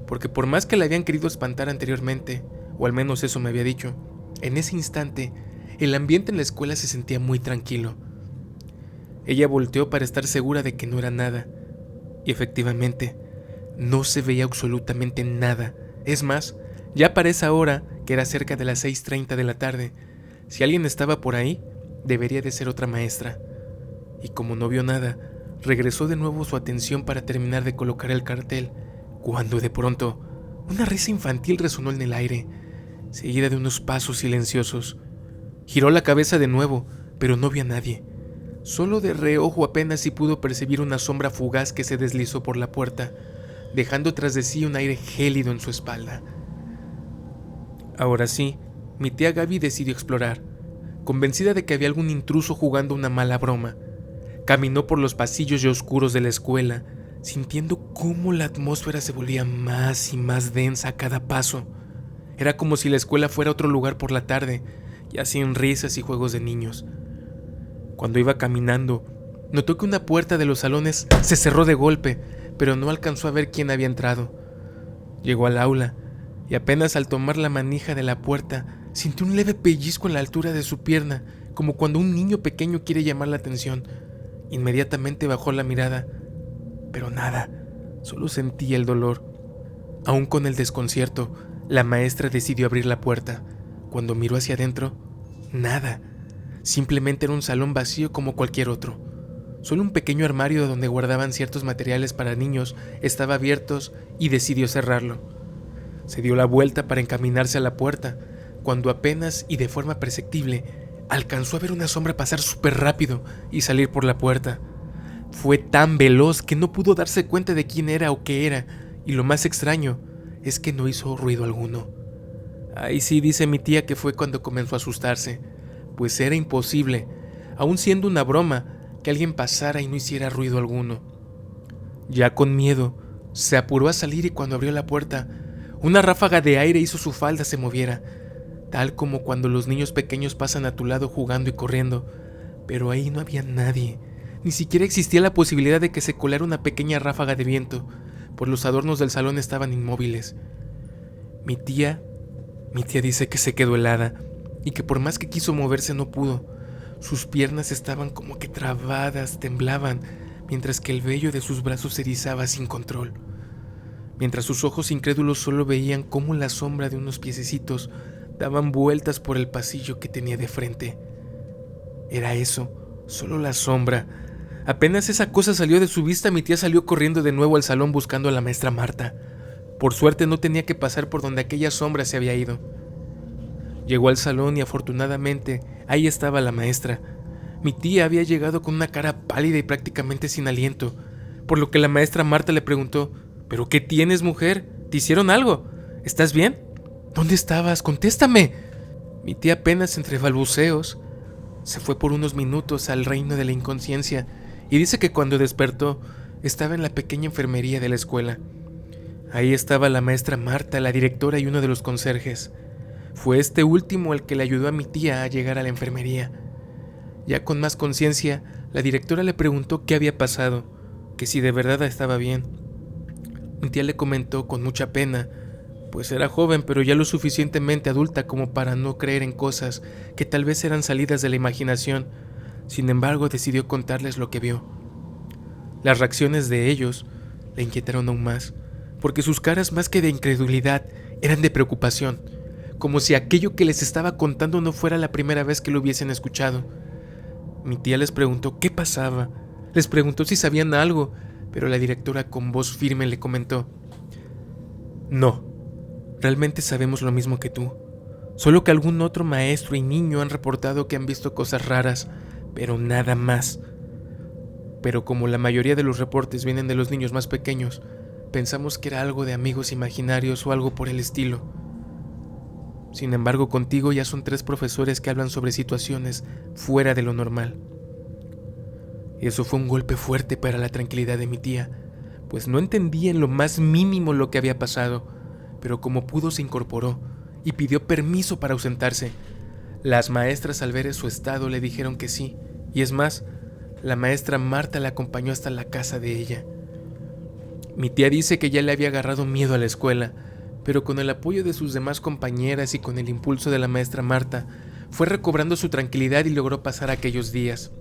porque por más que la habían querido espantar anteriormente, o al menos eso me había dicho, en ese instante el ambiente en la escuela se sentía muy tranquilo. Ella volteó para estar segura de que no era nada, y efectivamente, no se veía absolutamente nada. Es más, ya para esa hora, que era cerca de las 6:30 de la tarde, si alguien estaba por ahí, debería de ser otra maestra. Y como no vio nada, regresó de nuevo su atención para terminar de colocar el cartel, cuando de pronto, una risa infantil resonó en el aire, seguida de unos pasos silenciosos. Giró la cabeza de nuevo, pero no vio a nadie. Solo de reojo apenas si pudo percibir una sombra fugaz que se deslizó por la puerta, dejando tras de sí un aire gélido en su espalda. Ahora sí, mi tía Gaby decidió explorar, convencida de que había algún intruso jugando una mala broma. Caminó por los pasillos y oscuros de la escuela, sintiendo cómo la atmósfera se volvía más y más densa a cada paso. Era como si la escuela fuera otro lugar por la tarde, ya sin risas y juegos de niños. Cuando iba caminando, notó que una puerta de los salones se cerró de golpe, pero no alcanzó a ver quién había entrado. Llegó al aula, y apenas al tomar la manija de la puerta, sintió un leve pellizco en la altura de su pierna, como cuando un niño pequeño quiere llamar la atención. Inmediatamente bajó la mirada, pero nada, solo sentía el dolor. Aún con el desconcierto, la maestra decidió abrir la puerta. Cuando miró hacia adentro, nada. Simplemente era un salón vacío como cualquier otro. Solo un pequeño armario donde guardaban ciertos materiales para niños estaba abierto y decidió cerrarlo. Se dio la vuelta para encaminarse a la puerta, cuando apenas y de forma perceptible alcanzó a ver una sombra pasar súper rápido y salir por la puerta. Fue tan veloz que no pudo darse cuenta de quién era o qué era, y lo más extraño es que no hizo ruido alguno. Ahí sí dice mi tía que fue cuando comenzó a asustarse, pues era imposible, aun siendo una broma, que alguien pasara y no hiciera ruido alguno. Ya con miedo, se apuró a salir y cuando abrió la puerta, una ráfaga de aire hizo su falda se moviera, tal como cuando los niños pequeños pasan a tu lado jugando y corriendo, pero ahí no había nadie, ni siquiera existía la posibilidad de que se colara una pequeña ráfaga de viento, pues los adornos del salón estaban inmóviles. Mi tía dice que se quedó helada, y que por más que quiso moverse no pudo. Sus piernas estaban como que trabadas, temblaban, mientras que el vello de sus brazos se erizaba sin control. Mientras sus ojos incrédulos solo veían cómo la sombra de unos piececitos daban vueltas por el pasillo que tenía de frente. Era eso, solo la sombra. Apenas esa cosa salió de su vista, mi tía salió corriendo de nuevo al salón buscando a la maestra Marta. Por suerte no tenía que pasar por donde aquella sombra se había ido. Llegó al salón y afortunadamente ahí estaba la maestra. Mi tía había llegado con una cara pálida y prácticamente sin aliento, por lo que la maestra Marta le preguntó: ¿pero qué tienes, mujer? ¿Te hicieron algo? ¿Estás bien? ¿Dónde estabas? ¡Contéstame! Mi tía apenas entre balbuceos se fue por unos minutos al reino de la inconsciencia y dice que cuando despertó estaba en la pequeña enfermería de la escuela. Ahí estaba la maestra Marta, la directora y uno de los conserjes. Fue este último el que le ayudó a mi tía a llegar a la enfermería. Ya con más conciencia, la directora le preguntó qué había pasado, que si de verdad estaba bien. Mi tía le comentó con mucha pena, pues era joven pero ya lo suficientemente adulta como para no creer en cosas que tal vez eran salidas de la imaginación. Sin embargo, decidió contarles lo que vio. Las reacciones de ellos la inquietaron aún más, porque sus caras, más que de incredulidad, eran de preocupación, como si aquello que les estaba contando no fuera la primera vez que lo hubiesen escuchado. Mi tía les preguntó qué pasaba, les preguntó si sabían algo, pero la directora con voz firme le comentó: no, realmente sabemos lo mismo que tú, solo que algún otro maestro y niño han reportado que han visto cosas raras, pero nada más. Pero como la mayoría de los reportes vienen de los niños más pequeños, pensamos que era algo de amigos imaginarios o algo por el estilo. Sin embargo, contigo ya son 3 profesores que hablan sobre situaciones fuera de lo normal. Eso fue un golpe fuerte para la tranquilidad de mi tía, pues no entendía en lo más mínimo lo que había pasado, pero como pudo se incorporó y pidió permiso para ausentarse. Las maestras, al ver su estado, le dijeron que sí, y es más, la maestra Marta la acompañó hasta la casa de ella. Mi tía dice que ya le había agarrado miedo a la escuela, pero con el apoyo de sus demás compañeras y con el impulso de la maestra Marta, fue recobrando su tranquilidad y logró pasar aquellos días.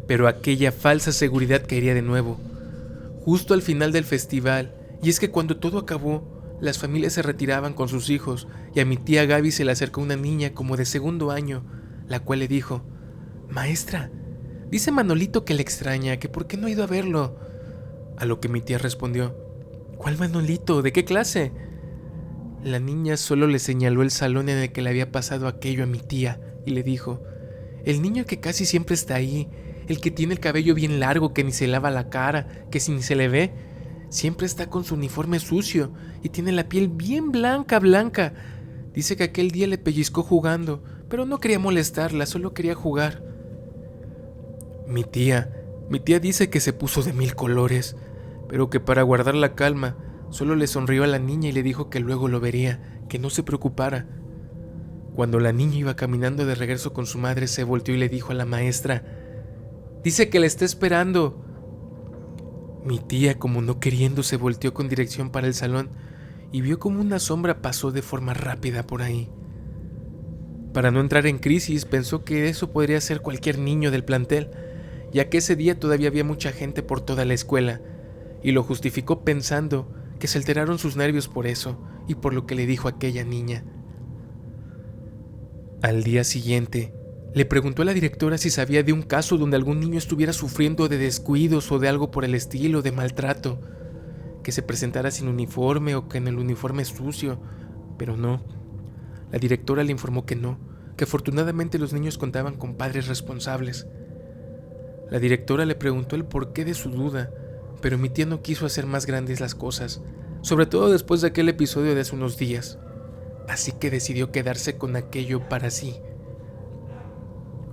Pero aquella falsa seguridad caería de nuevo, justo al final del festival, y es que cuando todo acabó, las familias se retiraban con sus hijos, y a mi tía Gaby se le acercó una niña como de 2º año, la cual le dijo: «Maestra, dice Manolito que le extraña, que por qué no ha ido a verlo». A lo que mi tía respondió: «¿Cuál Manolito? ¿De qué clase?». La niña solo le señaló el salón en el que le había pasado aquello a mi tía y le dijo: «El niño que casi siempre está ahí, el que tiene el cabello bien largo, que ni se lava la cara, que si ni se le ve, siempre está con su uniforme sucio y tiene la piel bien blanca. Dice que aquel día le pellizcó jugando, pero no quería molestarla, solo quería jugar». Mi tía dice que se puso de 1000 colores, pero que para guardar la calma, solo le sonrió a la niña y le dijo que luego lo vería, que no se preocupara. Cuando la niña iba caminando de regreso con su madre, se volteó y le dijo a la maestra: «Dice que la está esperando». Mi tía, como no queriendo, se volteó con dirección para el salón y vio como una sombra pasó de forma rápida por ahí. Para no entrar en crisis, pensó que eso podría ser cualquier niño del plantel, ya que ese día todavía había mucha gente por toda la escuela, y lo justificó pensando que se alteraron sus nervios por eso y por lo que le dijo aquella niña. Al día siguiente, le preguntó a la directora si sabía de un caso donde algún niño estuviera sufriendo de descuidos o de algo por el estilo, de maltrato, que se presentara sin uniforme o que en el uniforme sucio, pero no. La directora le informó que no, que afortunadamente los niños contaban con padres responsables. La directora le preguntó el porqué de su duda, pero mi tía no quiso hacer más grandes las cosas, sobre todo después de aquel episodio de hace unos días, así que decidió quedarse con aquello para sí.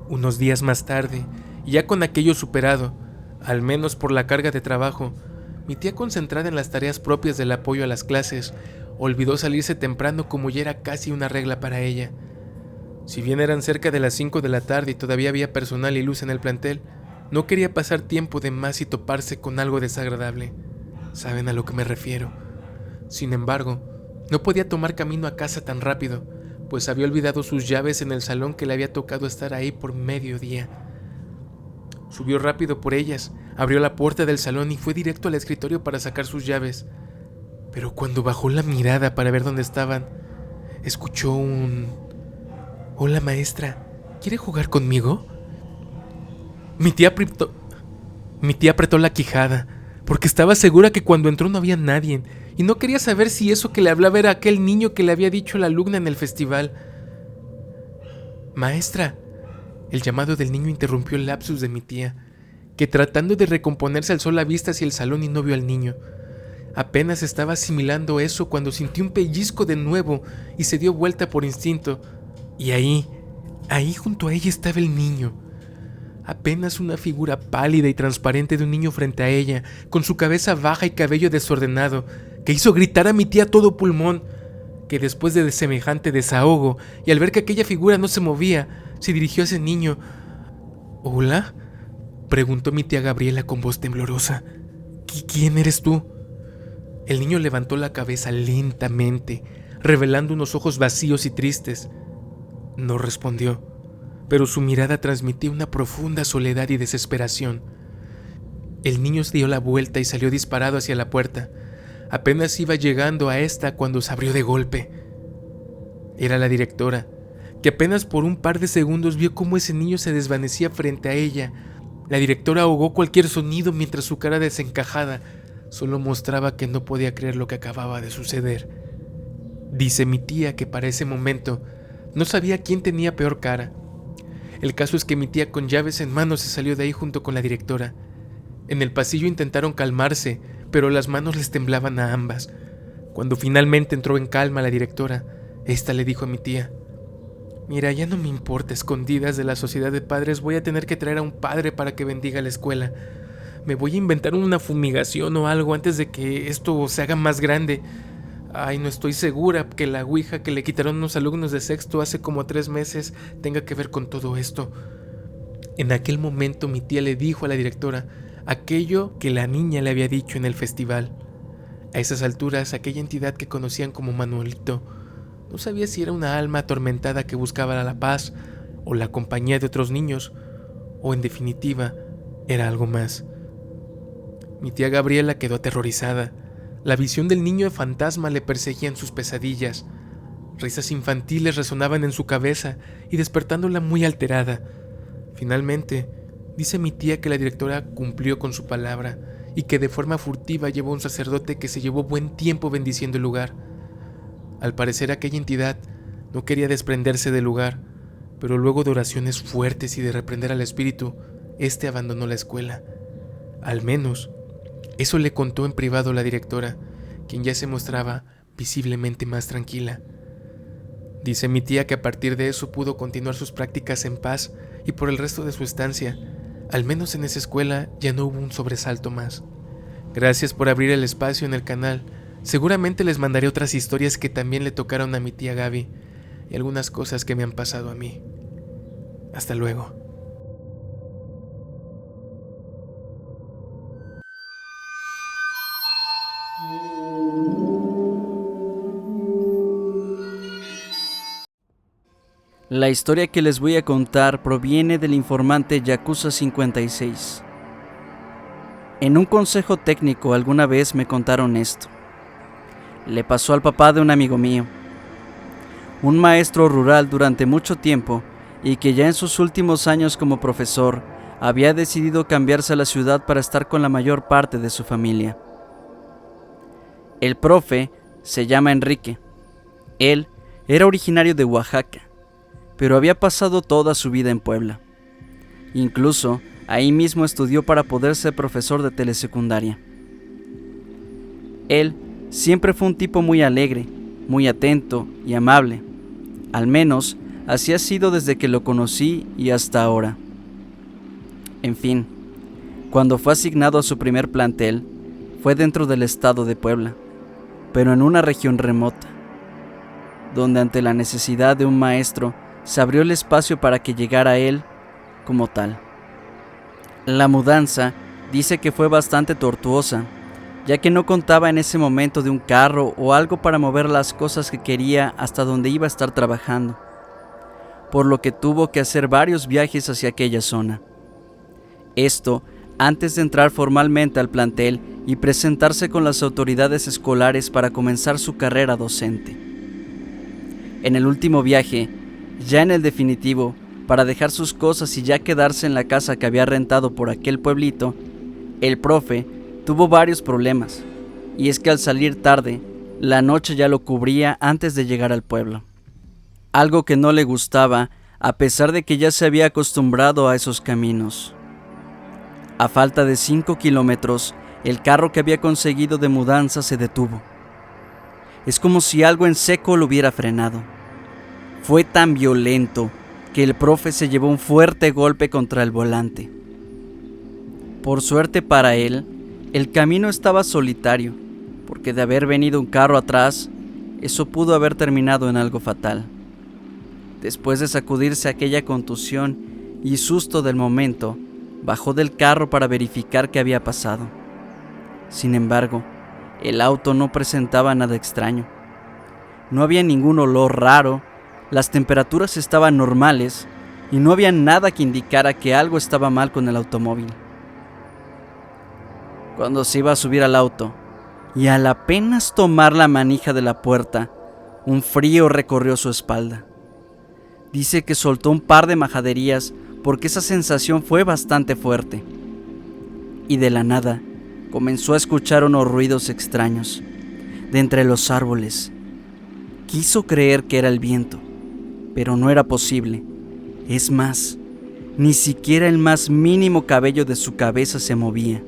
Unos días más tarde, y ya con aquello superado, al menos por la carga de trabajo, mi tía, concentrada en las tareas propias del apoyo a las clases, olvidó salirse temprano como ya era casi una regla para ella. Si bien eran cerca de las 5 de la tarde y todavía había personal y luz en el plantel, no quería pasar tiempo de más y toparse con algo desagradable. ¿Saben a lo que me refiero? Sin embargo, no podía tomar camino a casa tan rápido, pues había olvidado sus llaves en el salón que le había tocado estar ahí por mediodía. Subió rápido por ellas, abrió la puerta del salón y fue directo al escritorio para sacar sus llaves. Pero cuando bajó la mirada para ver dónde estaban, escuchó un: «Hola, maestra, ¿quiere jugar conmigo?». Mi tía apretó la quijada, porque estaba segura que cuando entró no había nadie, y no quería saber si eso que le hablaba era aquel niño que le había dicho la alumna en el festival. «Maestra». El llamado del niño interrumpió el lapsus de mi tía, que tratando de recomponerse alzó la vista hacia el salón y no vio al niño. Apenas estaba asimilando eso cuando sintió un pellizco de nuevo y se dio vuelta por instinto, y ahí junto a ella estaba el niño. Apenas una figura pálida y transparente de un niño frente a ella, con su cabeza baja y cabello desordenado, que hizo gritar a mi tía a todo pulmón, que después de semejante desahogo, y al ver que aquella figura no se movía, se dirigió a ese niño. «¿Hola?», preguntó mi tía Gabriela con voz temblorosa. «¿Quién eres tú?». El niño levantó la cabeza lentamente, revelando unos ojos vacíos y tristes. No respondió, pero su mirada transmitía una profunda soledad y desesperación. El niño se dio la vuelta y salió disparado hacia la puerta. Apenas iba llegando a esta cuando se abrió de golpe. Era la directora, que apenas por un par de segundos vio cómo ese niño se desvanecía frente a ella. La directora ahogó cualquier sonido mientras su cara desencajada solo mostraba que no podía creer lo que acababa de suceder. Dice mi tía que para ese momento no sabía quién tenía peor cara. El caso es que mi tía con llaves en mano se salió de ahí junto con la directora. En el pasillo intentaron calmarse, pero las manos les temblaban a ambas. Cuando finalmente entró en calma la directora, esta le dijo a mi tía: «Mira, ya no me importa, escondidas de la sociedad de padres voy a tener que traer a un padre para que bendiga la escuela. Me voy a inventar una fumigación o algo antes de que esto se haga más grande. Ay, no estoy segura que la ouija que le quitaron unos alumnos de sexto hace como 3 meses tenga que ver con todo esto». En aquel momento mi tía le dijo a la directora aquello que la niña le había dicho en el festival. A esas alturas, aquella entidad que conocían como Manuelito no sabía si era una alma atormentada que buscaba la paz o la compañía de otros niños, o en definitiva, era algo más. Mi tía Gabriela quedó aterrorizada. La visión del niño fantasma le perseguía en sus pesadillas. Risas infantiles resonaban en su cabeza y despertándola muy alterada. Finalmente, dice mi tía que la directora cumplió con su palabra y que de forma furtiva llevó a un sacerdote que se llevó buen tiempo bendiciendo el lugar. Al parecer aquella entidad no quería desprenderse del lugar, pero luego de oraciones fuertes y de reprender al espíritu, este abandonó la escuela. Al menos, eso le contó en privado la directora, quien ya se mostraba visiblemente más tranquila. Dice mi tía que a partir de eso pudo continuar sus prácticas en paz y por el resto de su estancia, al menos en esa escuela, ya no hubo un sobresalto más. Gracias por abrir el espacio en el canal. Seguramente les mandaré otras historias que también le tocaron a mi tía Gaby y algunas cosas que me han pasado a mí. Hasta luego. La historia que les voy a contar proviene del informante Yakuza 56. En un consejo técnico alguna vez me contaron esto. Le pasó al papá de un amigo mío, un maestro rural durante mucho tiempo y que ya en sus últimos años como profesor había decidido cambiarse a la ciudad para estar con la mayor parte de su familia. El profe se llama Enrique. Él era originario de Oaxaca, pero había pasado toda su vida en Puebla. Incluso ahí mismo estudió para poder ser profesor de telesecundaria. Él siempre fue un tipo muy alegre, muy atento y amable. Al menos así ha sido desde que lo conocí y hasta ahora. En fin, cuando fue asignado a su primer plantel, fue dentro del estado de Puebla, pero en una región remota, donde ante la necesidad de un maestro se abrió el espacio para que llegara a él como tal. La mudanza dice que fue bastante tortuosa, ya que no contaba en ese momento de un carro o algo para mover las cosas que quería hasta donde iba a estar trabajando, por lo que tuvo que hacer varios viajes hacia aquella zona. Esto antes de entrar formalmente al plantel y presentarse con las autoridades escolares para comenzar su carrera docente. En el último viaje, ya en el definitivo, para dejar sus cosas y ya quedarse en la casa que había rentado por aquel pueblito, el profe tuvo varios problemas, y es que al salir tarde, la noche ya lo cubría antes de llegar al pueblo. Algo que no le gustaba, a pesar de que ya se había acostumbrado a esos caminos. A falta de 5 kilómetros, el carro que había conseguido de mudanza se detuvo. Es como si algo en seco lo hubiera frenado. Fue tan violento que el profe se llevó un fuerte golpe contra el volante. Por suerte para él, el camino estaba solitario, porque de haber venido un carro atrás, eso pudo haber terminado en algo fatal. Después de sacudirse aquella contusión y susto del momento, bajó del carro para verificar qué había pasado. Sin embargo, El auto no presentaba nada extraño. No había ningún olor raro, las temperaturas estaban normales y no había nada que indicara que algo estaba mal con el automóvil. Cuando se iba a subir al auto y al apenas tomar la manija de la puerta, un frío recorrió su espalda. Dice que soltó un par de majaderías porque esa sensación fue bastante fuerte. Y de la nada comenzó a escuchar unos ruidos extraños de entre los árboles. Quiso creer que era el viento, pero no era posible. Es más, ni siquiera el más mínimo cabello de su cabeza se movía.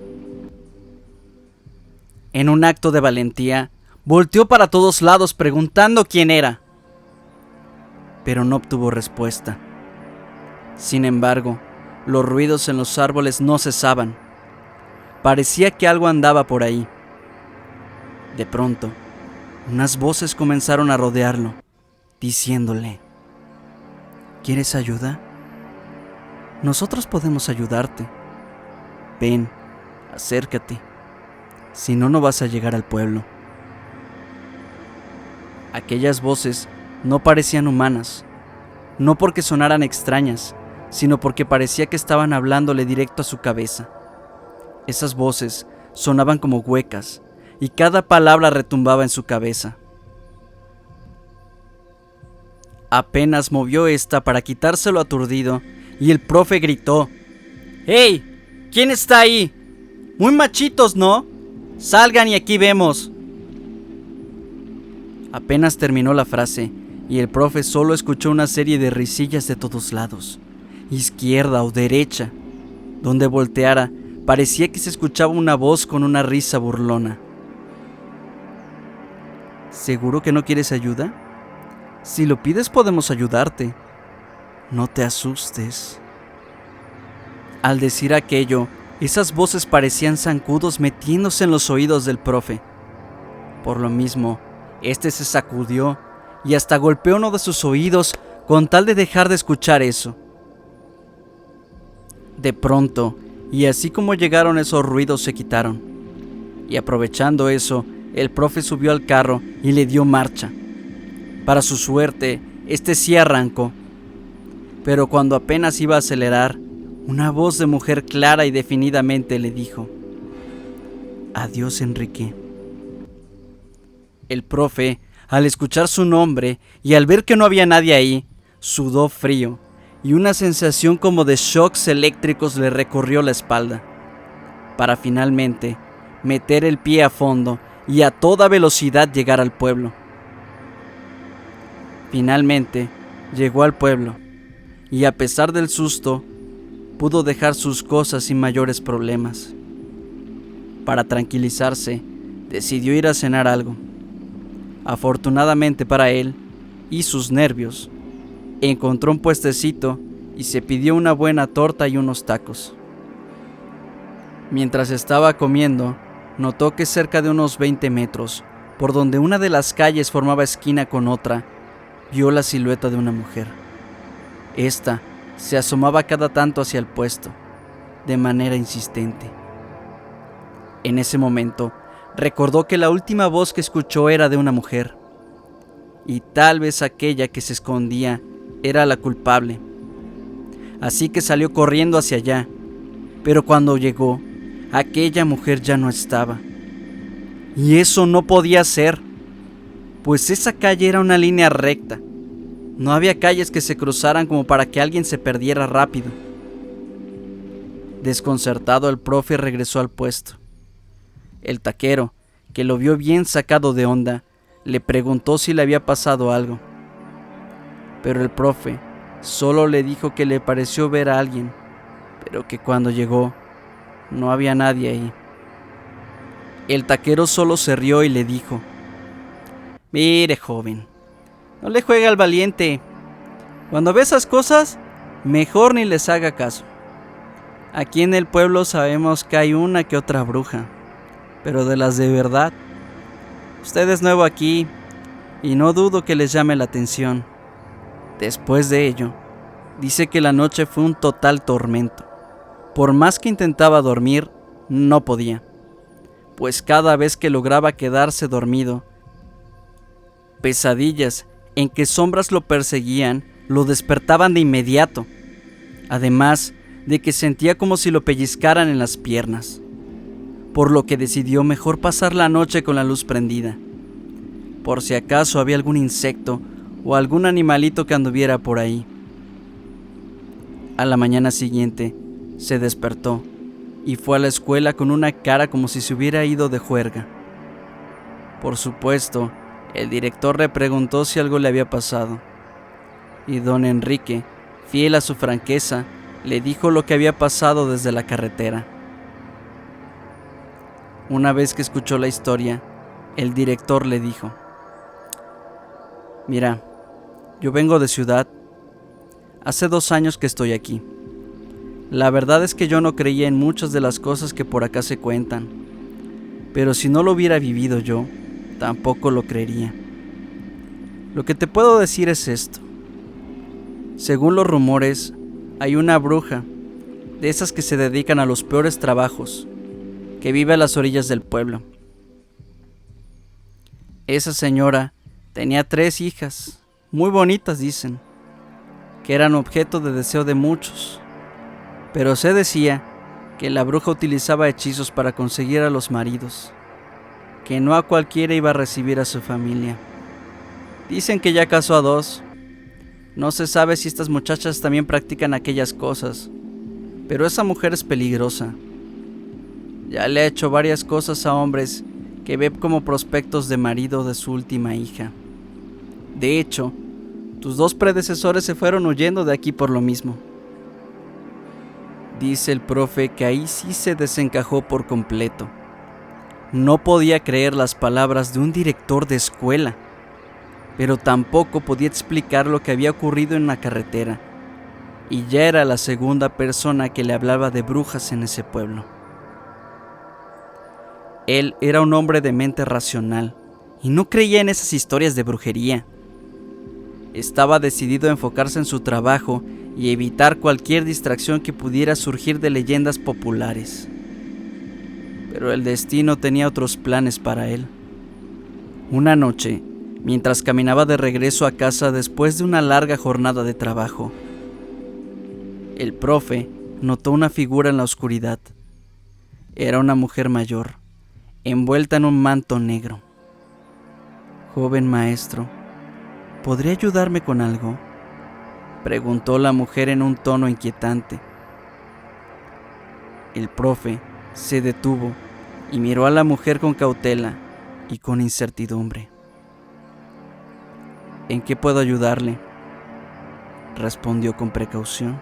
En un acto de valentía, volteó para todos lados preguntando quién era, pero no obtuvo respuesta. Sin embargo, los ruidos en los árboles no cesaban. Parecía que algo andaba por ahí. De pronto, unas voces comenzaron a rodearlo, diciéndole: ¿quieres ayuda? Nosotros podemos ayudarte. Ven, acércate. Si no, no vas a llegar al pueblo. Aquellas voces no parecían humanas, no porque sonaran extrañas, sino porque parecía que estaban hablándole directo a su cabeza. Esas voces sonaban como huecas, y cada palabra retumbaba en su cabeza. Apenas movió esta para quitárselo aturdido, y el profe gritó: ¡Hey! ¿Quién está ahí? Muy machitos, ¿no? Salgan y aquí vemos. Apenas terminó la frase, y el profe solo escuchó una serie de risillas de todos lados, izquierda o derecha. Donde volteara, parecía que se escuchaba una voz con una risa burlona. ¿Seguro que no quieres ayuda? Si lo pides podemos ayudarte. No te asustes. Al decir aquello, esas voces parecían zancudos metiéndose en los oídos del profe. Por lo mismo, este se sacudió y hasta golpeó uno de sus oídos con tal de dejar de escuchar eso. De pronto, y así como llegaron esos ruidos, se quitaron. Y aprovechando eso, el profe subió al carro y le dio marcha. Para su suerte, este sí arrancó. Pero cuando apenas iba a acelerar, una voz de mujer clara y definidamente le dijo: «Adiós, Enrique». El profe, al escuchar su nombre y al ver que no había nadie ahí, sudó frío y una sensación como de shocks eléctricos le recorrió la espalda, para finalmente meter el pie a fondo y a toda velocidad llegar al pueblo. Finalmente llegó al pueblo y, a pesar del susto, pudo dejar sus cosas sin mayores problemas. Para tranquilizarse, decidió ir a cenar algo. Afortunadamente para él y sus nervios, encontró un puestecito y se pidió una buena torta y unos tacos. Mientras estaba comiendo, notó que cerca de unos 20 metros, por donde una de las calles formaba esquina con otra, vio la silueta de una mujer. Esta se asomaba cada tanto hacia el puesto, de manera insistente. En ese momento, recordó que la última voz que escuchó era de una mujer, y tal vez aquella que se escondía era la culpable. Así que salió corriendo hacia allá, pero cuando llegó, aquella mujer ya no estaba. Y eso no podía ser, pues esa calle era una línea recta. No había calles que se cruzaran como para que alguien se perdiera rápido. Desconcertado, el profe regresó al puesto. El taquero, que lo vio bien sacado de onda, le preguntó si le había pasado algo. Pero el profe solo le dijo que le pareció ver a alguien, pero que cuando llegó no había nadie ahí. El taquero solo se rió y le dijo: «Mire, joven, no le juegue al valiente. Cuando ve esas cosas, mejor ni les haga caso. Aquí en el pueblo sabemos que hay una que otra bruja, pero de las de verdad. Usted es nuevo aquí y no dudo que les llame la atención». Después de ello, dice que la noche fue un total tormento. Por más que intentaba dormir, no podía. pues cada vez que lograba quedarse dormido, pesadillas en que sombras lo perseguían lo despertaban de inmediato, además de que sentía como si lo pellizcaran en las piernas, por lo que decidió mejor pasar la noche con la luz prendida, por si acaso había algún insecto o algún animalito que anduviera por ahí. A la mañana siguiente se despertó y fue a la escuela con una cara como si se hubiera ido de juerga. Por supuesto, el director le preguntó si algo le había pasado, y don Enrique, fiel a su franqueza, le dijo lo que había pasado desde la carretera. Una vez que escuchó la historia, el director le dijo: «Mira, yo vengo de ciudad. Hace 2 años que estoy aquí. La verdad es que yo no creía en muchas de las cosas que por acá se cuentan, pero si no lo hubiera vivido yo, tampoco lo creería. Lo que te puedo decir es esto. Según los rumores, hay una bruja, de esas que se dedican a los peores trabajos, que vive a las orillas del pueblo. Esa señora tenía 3 hijas, muy bonitas dicen, que eran objeto de deseo de muchos, pero se decía que la bruja utilizaba hechizos para conseguir a los maridos, que no a cualquiera iba a recibir a su familia. Dicen que ya casó a 2. No se sabe si estas muchachas también practican aquellas cosas, pero esa mujer es peligrosa. Ya le ha hecho varias cosas a hombres que ve como prospectos de marido de su última hija. De hecho, tus 2 predecesores se fueron huyendo de aquí por lo mismo». Dice el profe que ahí sí se desencajó por completo. No podía creer las palabras de un director de escuela, pero tampoco podía explicar lo que había ocurrido en la carretera, y ya era la segunda persona que le hablaba de brujas en ese pueblo. Él era un hombre de mente racional y no creía en esas historias de brujería. Estaba decidido a enfocarse en su trabajo y evitar cualquier distracción que pudiera surgir de leyendas populares. Pero el destino tenía otros planes para él. Una noche, mientras caminaba de regreso a casa después de una larga jornada de trabajo, el profe notó una figura en la oscuridad. Era una mujer mayor, envuelta en un manto negro. «Joven maestro, ¿podría ayudarme con algo?», preguntó la mujer en un tono inquietante. El profe se detuvo y miró a la mujer con cautela y con incertidumbre. «¿En qué puedo ayudarle?», respondió con precaución.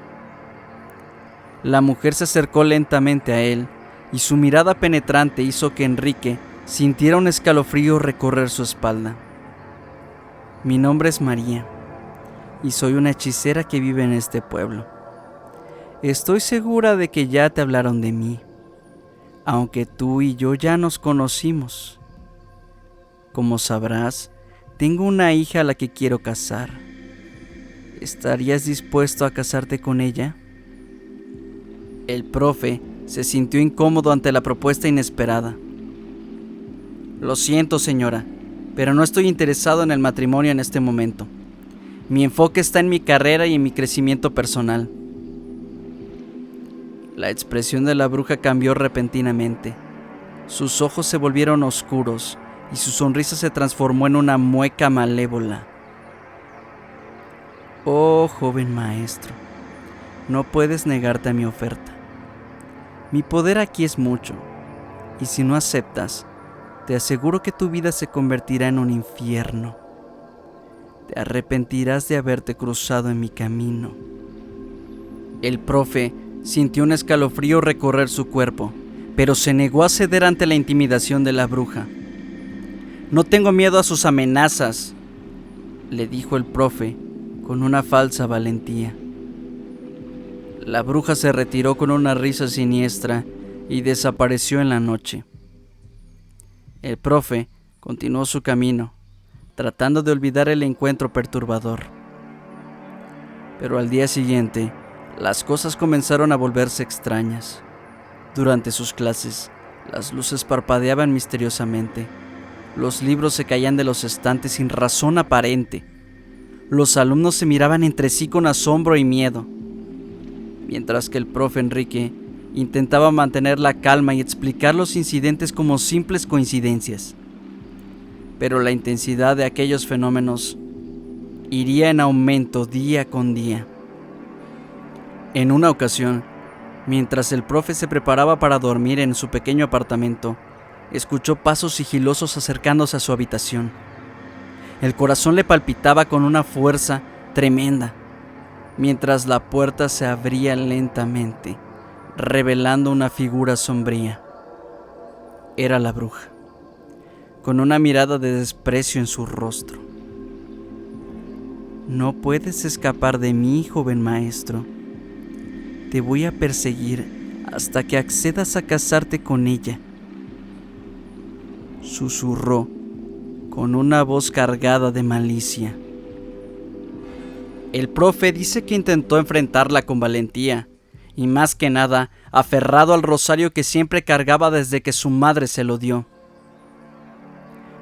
La mujer se acercó lentamente a él y su mirada penetrante hizo que Enrique sintiera un escalofrío recorrer su espalda. «Mi nombre es María y soy una hechicera que vive en este pueblo. Estoy segura de que ya te hablaron de mí, aunque tú y yo ya nos conocimos. Como sabrás, tengo una hija a la que quiero casar. ¿Estarías dispuesto a casarte con ella?». El profe se sintió incómodo ante la propuesta inesperada. «Lo siento, señora, pero no estoy interesado en el matrimonio en este momento. Mi enfoque está en mi carrera y en mi crecimiento personal». La expresión de la bruja cambió repentinamente. Sus ojos se volvieron oscuros y su sonrisa se transformó en una mueca malévola. «Oh, joven maestro, no puedes negarte a mi oferta. Mi poder aquí es mucho, y si no aceptas, te aseguro que tu vida se convertirá en un infierno. Te arrepentirás de haberte cruzado en mi camino». El profe sintió un escalofrío recorrer su cuerpo, pero se negó a ceder ante la intimidación de la bruja. «No tengo miedo a sus amenazas», le dijo el profe con una falsa valentía. La bruja se retiró con una risa siniestra y desapareció en la noche. El profe continuó su camino, tratando de olvidar el encuentro perturbador. Pero al día siguiente, las cosas comenzaron a volverse extrañas. Durante sus clases, Las luces parpadeaban misteriosamente. Los libros se caían de los estantes sin razón aparente. Los alumnos se miraban entre sí con asombro y miedo, mientras que el profe Enrique intentaba mantener la calma y explicar los incidentes como simples coincidencias. Pero la intensidad de aquellos fenómenos iría en aumento día con día. En una ocasión, mientras el profe se preparaba para dormir en su pequeño apartamento, escuchó pasos sigilosos acercándose a su habitación. El corazón le palpitaba con una fuerza tremenda, mientras la puerta se abría lentamente, revelando una figura sombría. Era la bruja, con una mirada de desprecio en su rostro. «No puedes escapar de mí, joven maestro. Te voy a perseguir hasta que accedas a casarte con ella», susurró con una voz cargada de malicia. El profe dice que intentó enfrentarla con valentía, y más que nada, aferrado al rosario que siempre cargaba desde que su madre se lo dio.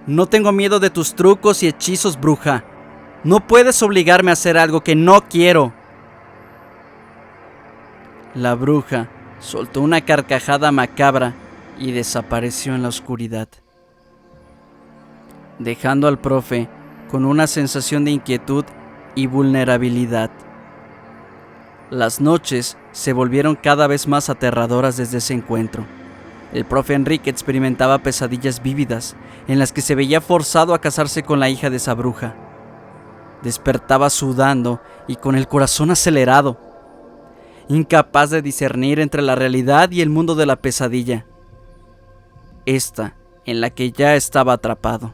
«No tengo miedo de tus trucos y hechizos, bruja. No puedes obligarme a hacer algo que no quiero». La bruja soltó una carcajada macabra y desapareció en la oscuridad, dejando al profe con una sensación de inquietud y vulnerabilidad. Las noches se volvieron cada vez más aterradoras desde ese encuentro. El profe Enrique experimentaba pesadillas vívidas en las que se veía forzado a casarse con la hija de esa bruja. Despertaba sudando y con el corazón acelerado, incapaz de discernir entre la realidad y el mundo de la pesadilla, esta en la que ya estaba atrapado.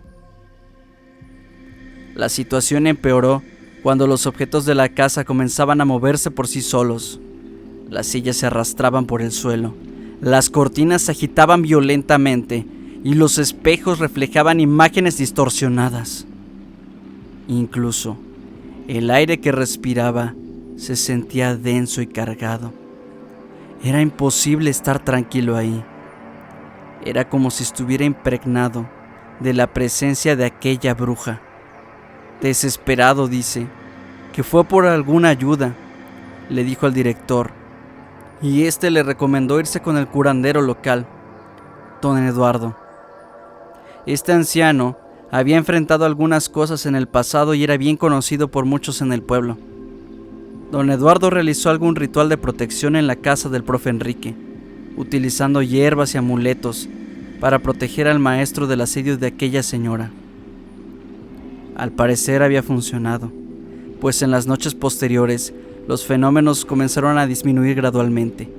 La situación empeoró cuando los objetos de la casa comenzaban a moverse por sí solos. Las sillas se arrastraban por el suelo, las cortinas se agitaban violentamente y los espejos reflejaban imágenes distorsionadas. Incluso el aire que respiraba se sentía denso y cargado. Era imposible estar tranquilo ahí. Era como si estuviera impregnado de la presencia de aquella bruja. Desesperado, dice que fue por alguna ayuda. Le dijo al director, y este le recomendó irse con el curandero local, don Eduardo. Este anciano había enfrentado algunas cosas en el pasado y era bien conocido por muchos en el pueblo. Don Eduardo realizó algún ritual de protección en la casa del profe Enrique, utilizando hierbas y amuletos para proteger al maestro del asedio de aquella señora. Al parecer había funcionado, pues en las noches posteriores los fenómenos comenzaron a disminuir gradualmente.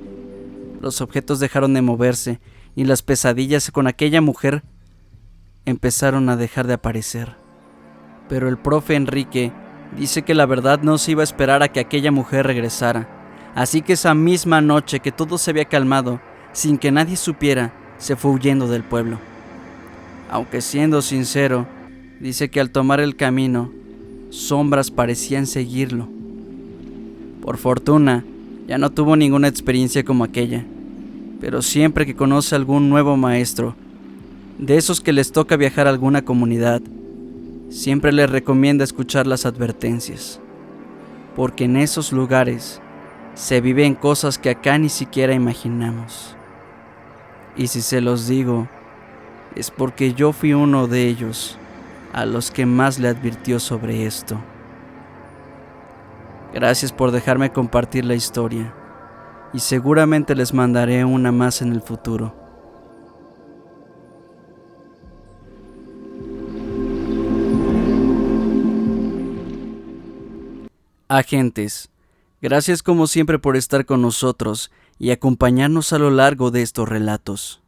Los objetos dejaron de moverse y las pesadillas con aquella mujer empezaron a dejar de aparecer. Pero el profe Enrique dice que la verdad no se iba a esperar a que aquella mujer regresara, así que esa misma noche que todo se había calmado, sin que nadie supiera, se fue huyendo del pueblo. Aunque siendo sincero, dice que al tomar el camino, sombras parecían seguirlo. Por fortuna, ya no tuvo ninguna experiencia como aquella, pero siempre que conoce algún nuevo maestro, de esos que les toca viajar a alguna comunidad, siempre les recomienda escuchar las advertencias, porque en esos lugares se viven cosas que acá ni siquiera imaginamos. Y si se los digo, es porque yo fui uno de ellos a los que más le advirtió sobre esto. Gracias por dejarme compartir la historia, y seguramente les mandaré una más en el futuro. Agentes, gracias como siempre por estar con nosotros y acompañarnos a lo largo de estos relatos.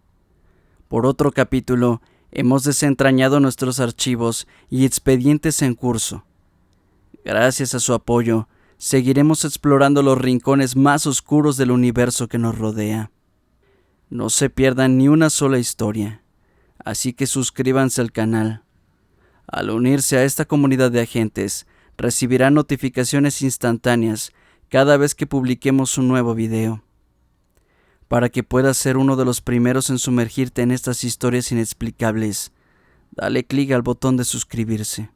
Por otro capítulo, hemos desentrañado nuestros archivos y expedientes en curso. Gracias a su apoyo, seguiremos explorando los rincones más oscuros del universo que nos rodea. No se pierdan ni una sola historia, así que suscríbanse al canal. Al unirse a esta comunidad de agentes, recibirán notificaciones instantáneas cada vez que publiquemos un nuevo video. Para que puedas ser uno de los primeros en sumergirte en estas historias inexplicables, dale clic al botón de suscribirse.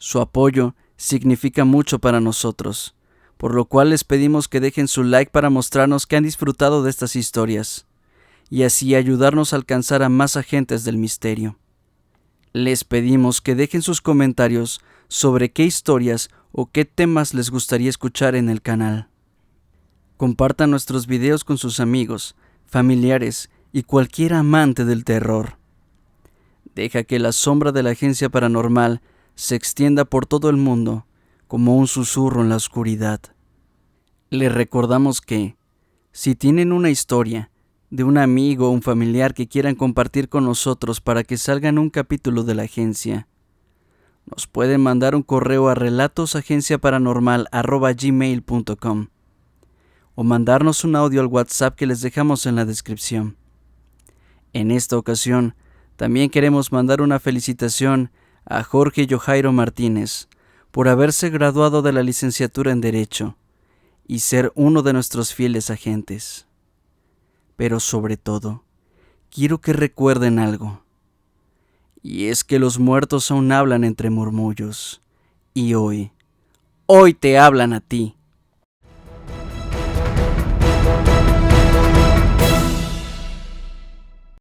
Su apoyo significa mucho para nosotros, por lo cual les pedimos que dejen su like para mostrarnos que han disfrutado de estas historias, y así ayudarnos a alcanzar a más agentes del misterio. Les pedimos que dejen sus comentarios sobre qué historias o qué temas les gustaría escuchar en el canal. Compartan nuestros videos con sus amigos, familiares y cualquier amante del terror. Deja que la sombra de la agencia paranormal se extienda por todo el mundo como un susurro en la oscuridad. Les recordamos que, si tienen una historia de un amigo o un familiar que quieran compartir con nosotros para que salga en un capítulo de la agencia, nos pueden mandar un correo a relatosagenciaparanormal@gmail.com o mandarnos un audio al WhatsApp que les dejamos en la descripción. En esta ocasión, también queremos mandar una felicitación a Jorge Yojairo Martínez por haberse graduado de la licenciatura en Derecho y ser uno de nuestros fieles agentes. Pero sobre todo, quiero que recuerden algo, y es que los muertos aún hablan entre murmullos, y hoy te hablan a ti.